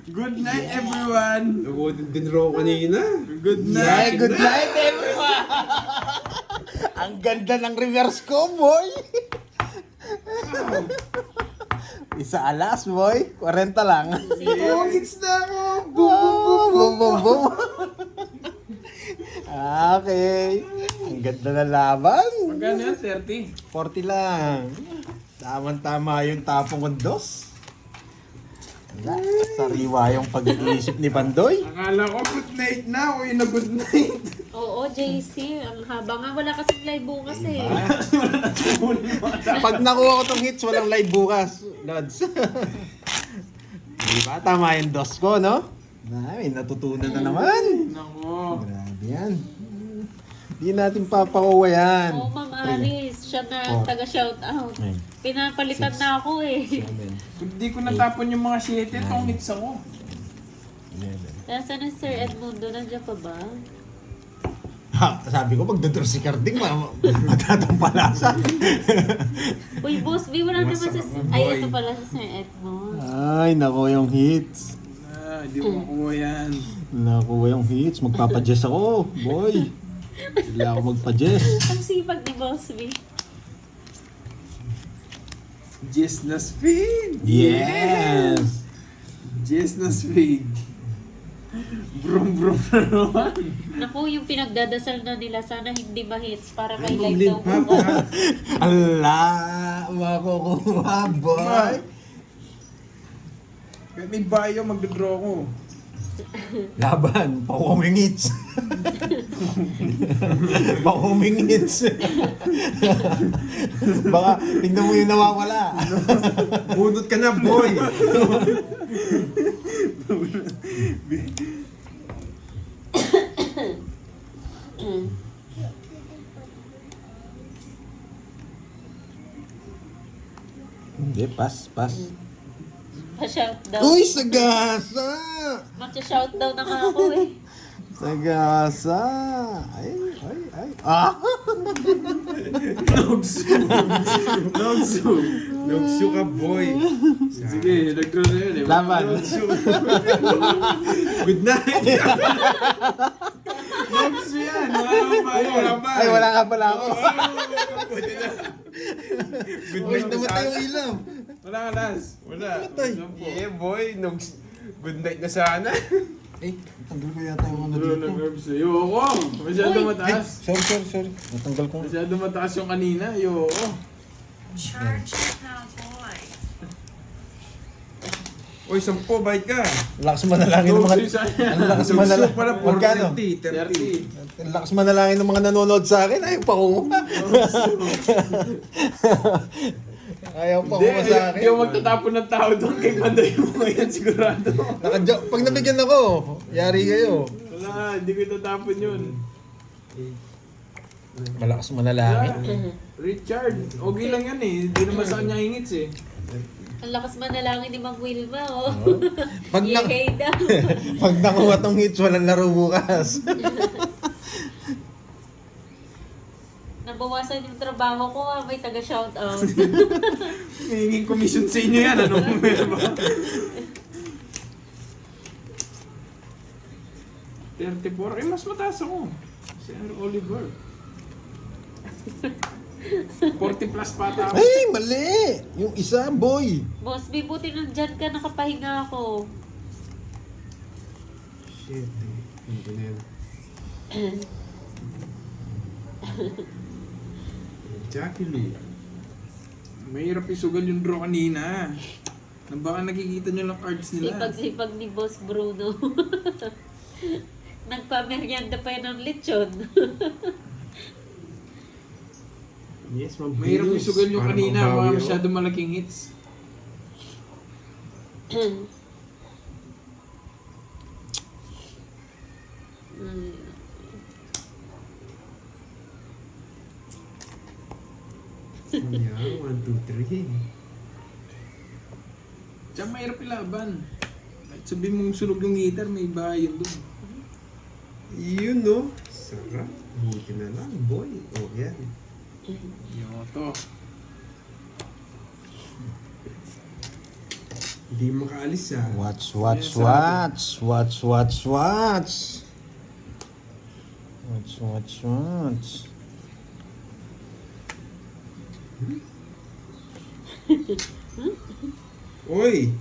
Good night, everyone! Ako din raw kanina. Good Yeah, night! good night everyone! Ang ganda ng reverse ko, boy! Isa alas, boy. 40 lang. Oh, hits na ako! Boom, boom, boom. Okay. Ang ganda ng laban. Magkano yan? 30? 40 lang. Tama-tama yung tapong kong dos. Wala. Sariwa yung pag-iisip ni Pandoy. Akala ko good night na. Uy, na good night. Oo, JC. Ang haba nga. Wala kasing live bukas eh. Pag nakuha ko tong hits, walang live bukas. Lods. Diba? Tama yung dos ko, no? May natutunan na naman. Nako. Grabe yan. Hindi natin papakuha yan. Oo, Ma'am Aris. Siya na ang taga-shoutout. Ayun. Pinapalitan na ako eh. Kung di ko natapon yung mga 7, itong hits ako. Nasaan na Sir Edmundo? Nandiyan pa ba? Ha, sabi ko, magdodraw si Carding, matatampalasan. Uy, Boss B, wala naman What's sa... up, my Ay, boy? ito pala si Sir Edmund. Ay, nako yung hits. Hindi mo makuha yan. Nakuha yung hits. Magpapadjess ako, boy. Hindi ako magpadjess. Ang sipag ni Boss B. Jess na speed! Yes! Jess na speed! Brum brum na naman! Naku, yung pinagdadasal na nila, sana hindi ma-hits para may Ay, live daw Pap, po. ha? Ala, makukuha, boy. Kahit may bio, magdodraw ko. Laban, pakuming hits. Pakuming hits. Baka, tingnan mo yung nawawala. Bunot ka na, boy! Hindi, pass. Pa-shout daw. Uy, sagasa! Mag-shout daw na nga ako eh. Sagasa! Ay. Ah! Nagsu ka, boy! Sige, nagdraw na yun eh. Laban. Good night! Nagsu yan! Wala pa Ay, wala nga pala ako. Good Uy, night na namatay yung sana. ilaw. Wala ka, Las. Wala. Namatay. Yeah, boy. Good night na sana. Eh, tanggal ko yata yung ano Draw dito. ng herbs. Ayoko. Masyado Uy. mataas. Sorry. Natanggal ko. Masyado mataas yung kanina. Ayoko. Uy, 10, bayad ka. Lakas manalangin ng mga... Nagsu sana. Ang lakas Nagsu manalangin. pala, Magkano? 30. Ang lakas manalangin ng mga nanonood sa akin. Ayaw pa kumuha. Ayaw pa Hindi, kumuha sa akin. hindi ako magtatapon ng tao doon kay Pandoy mo ngayon sigurado. Pag nabigyan ako, yari kayo. Wala, hindi ko itatapon yun. Malakas manalangin. Richard, okay lang yan eh. Hindi naman sa kanya hingits eh. Ang lakas manalangin ni Mang Wilma, oh. Pag, na, Yehey daw. pag nakuha tong hits, walang laro bukas. Nabawasan yung trabaho ko, may taga-shoutout. Hinging commission sa inyo yan. Anong meron ba? 34? Eh, mas mataas ako. Si Oliver. 40 plus pata ako. Ay, mali! Yung isa, boy. Boss B, buti nandyan ka, nakapahinga ako. Shit. Hindi na yan. Jackie Lee. Mahirap isugal yung draw kanina. Nang baka nakikita nyo lang cards nila. Sipag-sipag ni Boss Bruno. Nagpa-merienda pa yun ng lechon. Yes, ma'am. Mahirap yung sugal nyo Parang kanina, pambawi mga ako. masyado malaking hits. Yeah, 1, 2, 3. Tsaka mahirap ilaban. At sabihin mong sunog yung heater, may bahay yun doon. Yun, no? Sarap. Buti na lang, boy. Oh, yan. Yung to. Hindi makaalis, ah. Watch. Yes, Uy!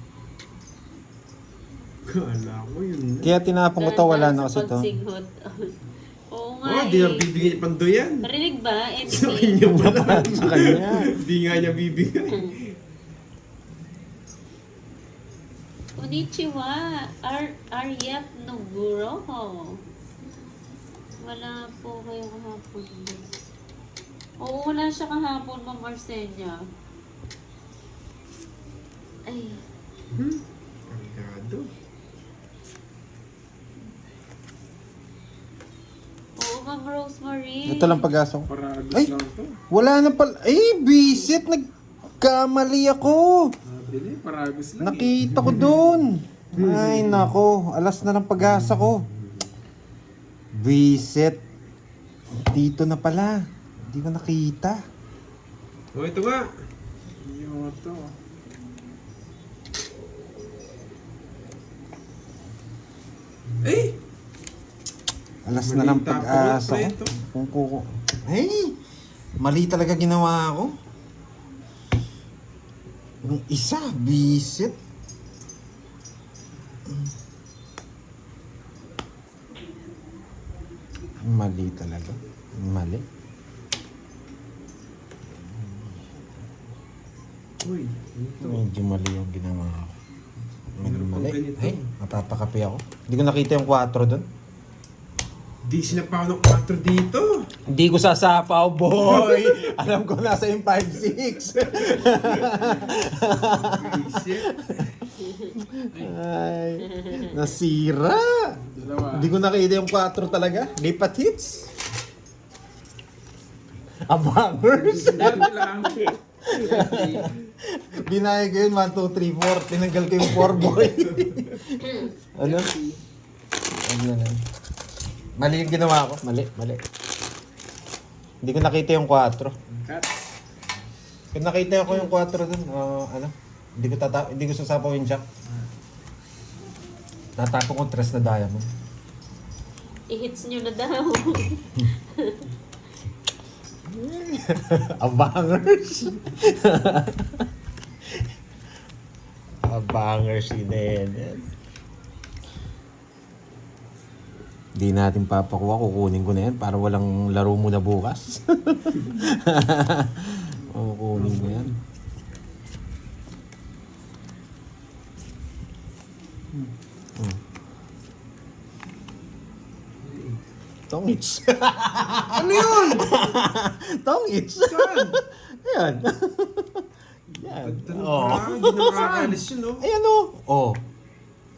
Kala ko yun na. Kaya tinapon ko to, wala na kasi to. Pagsinghot. Oo nga Oh, di na bibigyan niya pando yan. Narinig ba? Sa Enemy. kanya pala. Sa kanya. Hindi nga niya bibigay. Konnichiwa. Aryat Noguro. Wala po kayo kahapon. Oo, wala siya kahapon, Ma'am Arsenia. Ay. Kargado. Oo, Ma'am Rosemary. Ito lang pag-asa ko. Para Ay! lang to. Wala na pala. Ay, bisit. Nagkamali ako. Bili, paragos lang Nakita ko doon. Ay, nako. Alas na ng pag-asa ko. Bisit. Dito na pala. Hindi ko nakita. Oh, ito nga. Yung to. Eh! Alas na ng Mali tapo pag-asa ulit, ko. pre, Kung kuko. Ay! Mali talaga ginawa ko. Yung isa, bisit. Mali talaga. Mali. Uy, ito. Medyo mali yung ginawa ko. Medyo Meron mali. pang ganito. Ay, matapakapi ako. Hindi ko nakita yung 4 doon. Di sinapaw ng 4 dito. Hindi ko sasapaw, boy! Alam ko nasa yung 5-6. Shit. Ay, nasira. Dalawa. Hindi ko nakita yung 4 talaga. Lipat hits. Abangers. Dati lang. Binayag ko yun, 1, 2, 3, 4. Tinanggal ko yung 4, boy. Ano? Ano na lang. Mali yung ginawa ko. Mali. Hindi ko nakita yung 4. Cut. Kung nakita ko yung 4 dun, ano? Hindi ko sasapaw yung jack. Tatapon ko 3 na diamond. I-hits nyo na daw. Abangers. Abangers in. Hindi natin papakuha, kukunin ko na yan para walang laro muna bukas. Kukunin ko yan. Tongits. Ano yun? Tongits. Saan? Ayan. Yan. Oh. Hindi na makakaalis yun, no? Ayan o. Oh.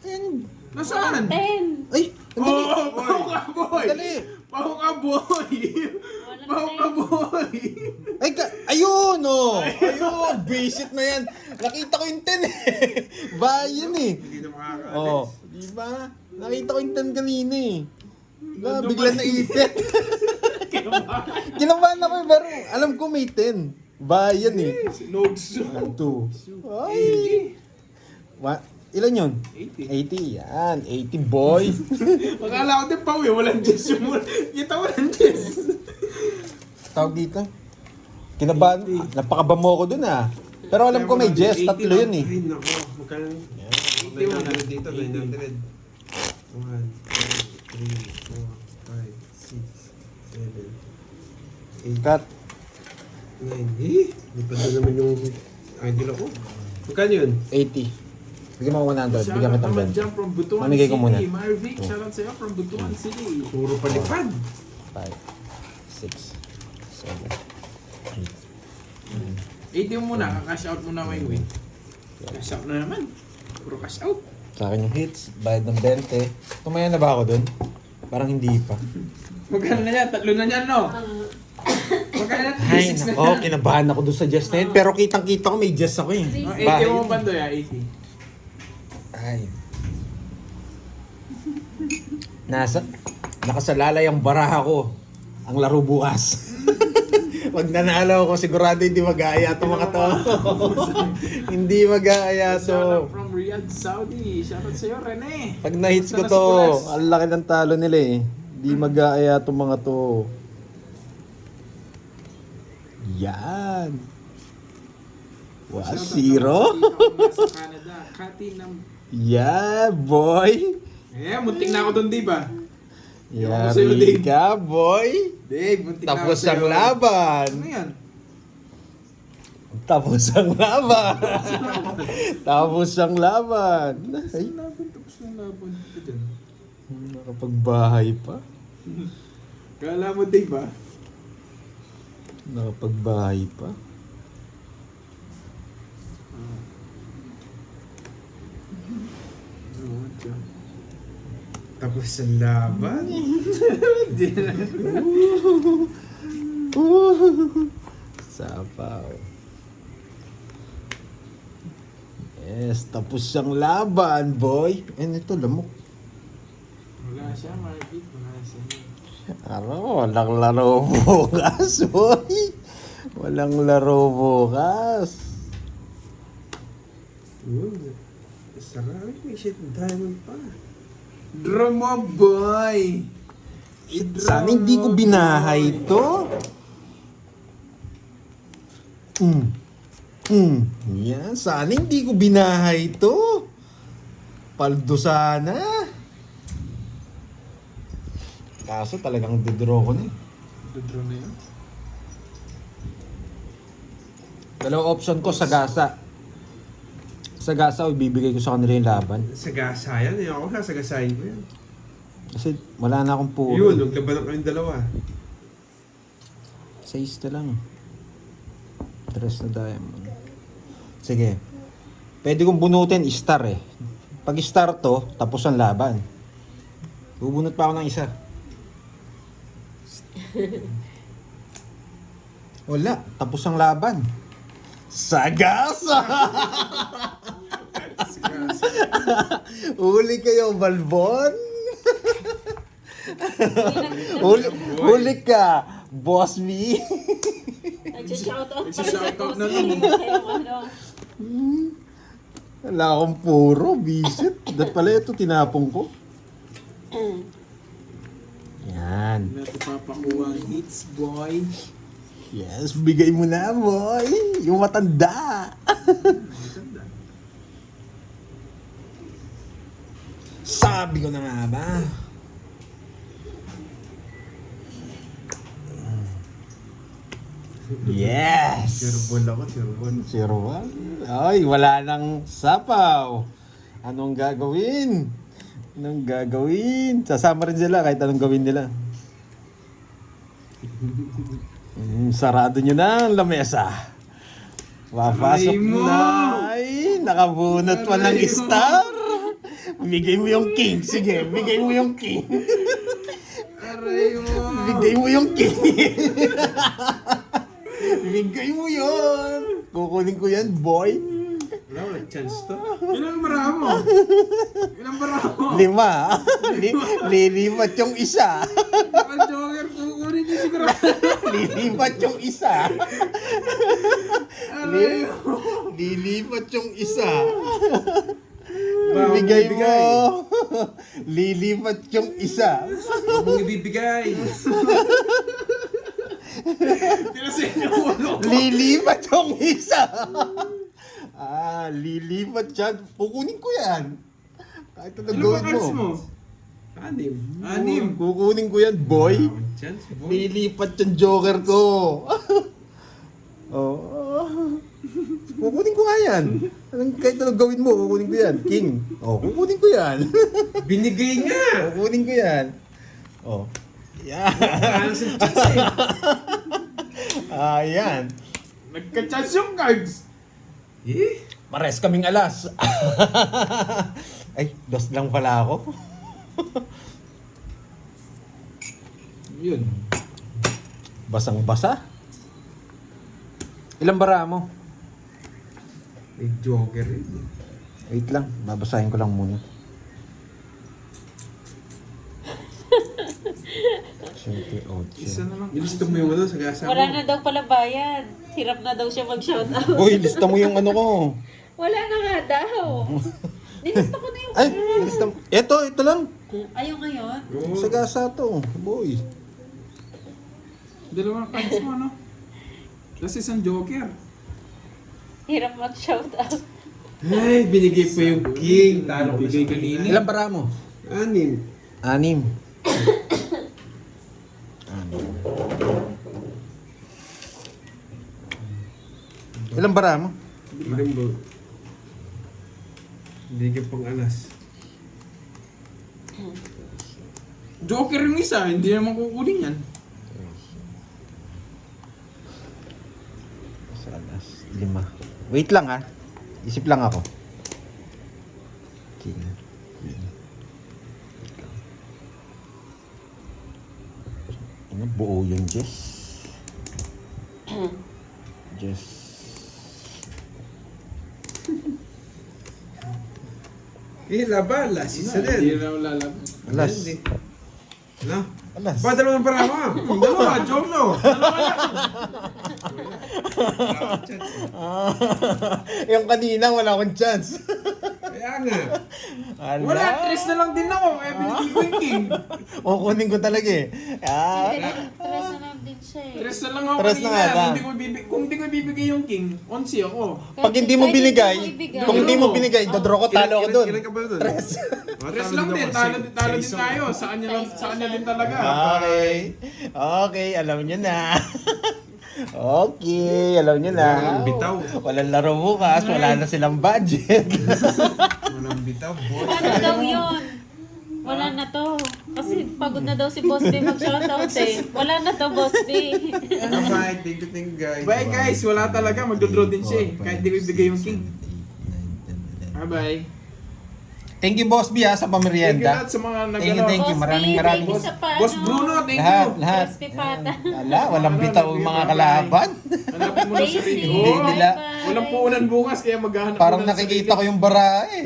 Ayan. Nasaan? 10. Ay, ang dali. Oh, paho ka, boy! Dali. Paho ka, boy! Paho ka, boy! Ay, ayun oh. Ayun. Visit na yan. Nakita ko yung 10 eh. Bayan eh. Hindi na makakaalis. Oh. Diba? Nakita ko yung 10 kanina eh. Diba? Bigla naipit. Kinabahan ako eh, pero alam ko may 10. Bayan eh. Nogs. 1, 2. Ay. Ilan yun? 80. 80. Yan. 80 boy. Akala ko din pa, walang Diyos yung muna. Kita walang Diyos. Tawag dito. Kinabahan. Napakabamo ko dun ah. Pero alam ko may Jess. 80 Tatlo yun eh. Ay, nako. Magkano? 900 dito, 900. 1, 2, 3, 4, 5, 6, 7, 8, Cut. 9. Eh, di pa doon naman yung idol ako. Magkano yun? 80. Bigyan mo ako 100. Bigyan kita ng 20. Jump from Butuan Mamigay ko City. muna. Marvic, shoutout sa'yo from Butuan City. Puro palipad. 5, 6, 7, 80 mo muna, cash out muna may win. Cash out na naman. Puro cash out. Sa akin yung hits, bayad ng 20. Tumaya na ba ako dun? Parang hindi pa. Magkano na yan? 3 na yan, no? Magkano na? Ay, 6 na nako, yan. kinabahan ako dun sa just na yun. Pero kitang-kita ko may just ako eh. Oh, 80 Bahay mo yun. bando ya, 80. Ay. Nakasalalay ang baraha ko. Ang laro bukas. Pag nanalo ako, sigurado hindi mag-aaya itong mga to. Hindi mag-aaya Shoutout to. from Riyadh, Saudi. Shoutout sa'yo, Rene. Pag na-hits ko Basta to, nasa Pulas. ang laki ng talo nila eh. Hindi mag-aaya itong mga to. Yan. Shoutout 1-0. naman sa tito ang nasa Canada. Kati ng... Yeah, boy. Eh, muntik na ako doon, di ba? Ewan ko sa'yo, Yari Dave. ka, boy. Dave, muntik na ako Tapos ang sa'yo. laban. Ano yan? Tapos ang laban. Tapos ang laban. Ay, Laban, tapos na laban. Ito dyan. nakapagbahay pa. Kala mo, Dave, ba? Nakapagbahay pa. Oo, dyan. Tapos sa laban. Sapaw. Yes, tapos ang laban, boy. Ito, lamok. Wala siya, Marvin. Wala siya. Walang laro bukas, boy. Walang laro bukas. Sarap. May shit diamond pa. Draw mo, boy! I-draw Sana hindi ko mo, binahay boy. to. Yan, sana hindi ko binahay to. Paldo sana. Kaso talagang didraw ko na eh. I-draw na yun? Dalawang option ko, Sagasa. Sagasa, ibibigay ko sa kanila yung laban. Sagasayan. Eh, ako sasagasayin ko yan. Kasi wala na akong puro. Yun, naglaban kayong dalawa. 6 na lang. Dress na diamond. Sige. Pwede kong bunutin star eh. Pag star to, tapos ang laban. Bubunot pa ako ng isa. Wala. Tapos ang laban. Sagasa! Huli kayo, Balbon! Huli ka, Boss me! Nag-shoutout pa rin sa Nag-shoutout na Bossing. lang. Kayong ano. Wala akong puro, bisit. Dat pala ito, tinapong ko. Yan. Natin papakuha ang hits, boy. Yes, bigay mo na, boy. Yung matanda. Sabi ko na nga ba? Yes! Sirbol ako, sirbol. Sirwan? Ay, wala nang sapaw. Anong gagawin? Anong gagawin? Sasama rin sila kahit anong gawin nila. Sarado nyo na ang lamesa. Papasok Aray mo! na. Ay, nakabunot pa ng Aray mo! star. Bigay mo yung king. Sige, bigay mo yung king. Aray mo! Bigay mo yung king. Bigay mo yun. Kukunin ko yan, boy. Wala chance to. Ilang bara mo? Ilang bara mo? 5. Lilipat yung isa. Naka-joker, kukunin niyo sigurado. Lilipat yung isa. Aray mo! Lilipat yung isa. Bawang Bigay mo. ibigay. Lilipat yung isa. Huwag mong ibibigay. Pinasin niyo ulo ko. Lilipat yung isa. Lilipat yan. Kukunin ko yan. Kahit anong Ilang gawin ba cards mo? 6. Kukunin ko yan, boy. Chance, boy. Lilipat yung joker ko. Oh. Kukunin ko nga yan. Kahit anong gawin mo, kukunin ko yan. King. Oh, kukunin ko yan. Binigay nga! Kukunin ko yan. Oh. Yan. Parang sa chicks eh. Ayan. Nagka-chance yung cards. Eh? Pares kaming alas. Ay, dos lang pala ako. Yun. Basang-basa. Ilang bara mo? May joker eh. Wait lang, babasahin ko lang muna. Isa na lang. Ilista mo yung ano sa gasa mo. Wala na daw pala bayad. Hirap na daw siya mag-shoutout. Uy, lista mo yung ano ko. Wala na nga daw. Nilista ko na yung Ay, lista mo. Ito lang. Ayaw ngayon. Oo. Sa gasa to. Boy. Dalawang cards mo, no? Tapos isang joker. Hirap mag-shoutout. Ay, binigay pa yung king. Talo ko Bigay sa kanina. Ilang bara mo? 6. 6. Ilang bara mo? Ilang ba? Binigay pang alas. Joker yung isa, hindi naman kukunin yan. Sa alas 5. Wait lang ha. Isip lang ako. King. Queen. Wait lang. Ano, buo yung Jess? Jess. Eh, laban. Last isa Hindi din. na lalaban. Alas. Ano? Alas. Ba, dalawang para mo? Dalawa, joke no. Yung kanina wala akong chance. Kaya nga. Wala, tres na lang din ako. Eh, binigay ko yung king. Kukunin ko talaga eh. Ah, Hindi, tres na lang din siya eh. Tres na lang ako Tres na kanina. nga ba? Kung hindi ko ibibigay yung king, 11 ako. pag hindi mo Kahit binigay, hindi mo ibigay. kung hindi mo binigay, dodraw ko, talo ko dun. Kailan ka ba dun? Tres. Tres lang din, talo din tayo. Sa kanya din talaga. Okay. Okay, alam nyo na. Okay, alam nyo na. Walang bitaw. Walang laro bukas, wala na silang budget. Walang bitaw, boy. Ano daw yun? Wala na to. Kasi pagod na daw si Boss B mag-shoutout eh. Wala na to, Boss B. Bye, thank you guys. Bye guys, wala talaga. Magdodraw din siya eh. Kahit di ko ibigay yung king. Bye-bye. Thank you, Boss B, ha, sa Thank you pamerienda. lahat sa mga Thank you, nagano. thank you. Boss B, Maraming thank you sa paano. Boss Bruno, thank Lahat, you. lahat. Crispy pata. Wala, walang bitaw yung mga kalaban. Hanapin mo na sa Daisy, ring. Hindi Oo. nila- Walang puunan bukas kaya maghahanap Parang muna sa nakikita ko yung bara eh.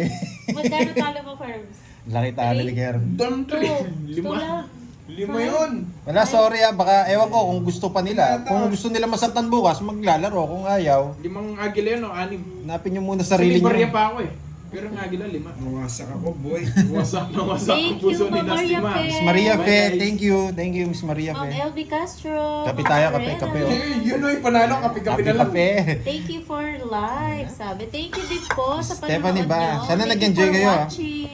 Magkano talo mo, Curbs? Laki talo ni Ger. Don Two. Two lang. Lima yun. Wala, sorry ah. Baka, ewan ko kung gusto pa nila. Kung gusto nila masaktan bukas, maglalaro. Kung ayaw, Limang agila yun o anim. hanapin nyo muna Sarili sarili barya nyo. pa ako eh. Pero ang agila, 5. Nawasak ako, boy. Wasak na wasak ang Thank puso you, ni Ma'am Maria Nastima. Fe. Miss Maria Bye, Fe, guys. thank you. Thank you, Miss Maria Ma'am Fe. LB Castro. Kape Ma'am tayo, Lorena. kape, oh. Yun o yung panalo, kape-kape Kape na lang. kape. Thank you for live, sabi. Thank you din po sa panonood Stephanie ba? nyo. Sana Thank you nag-enjoy for kayo, ah. watching.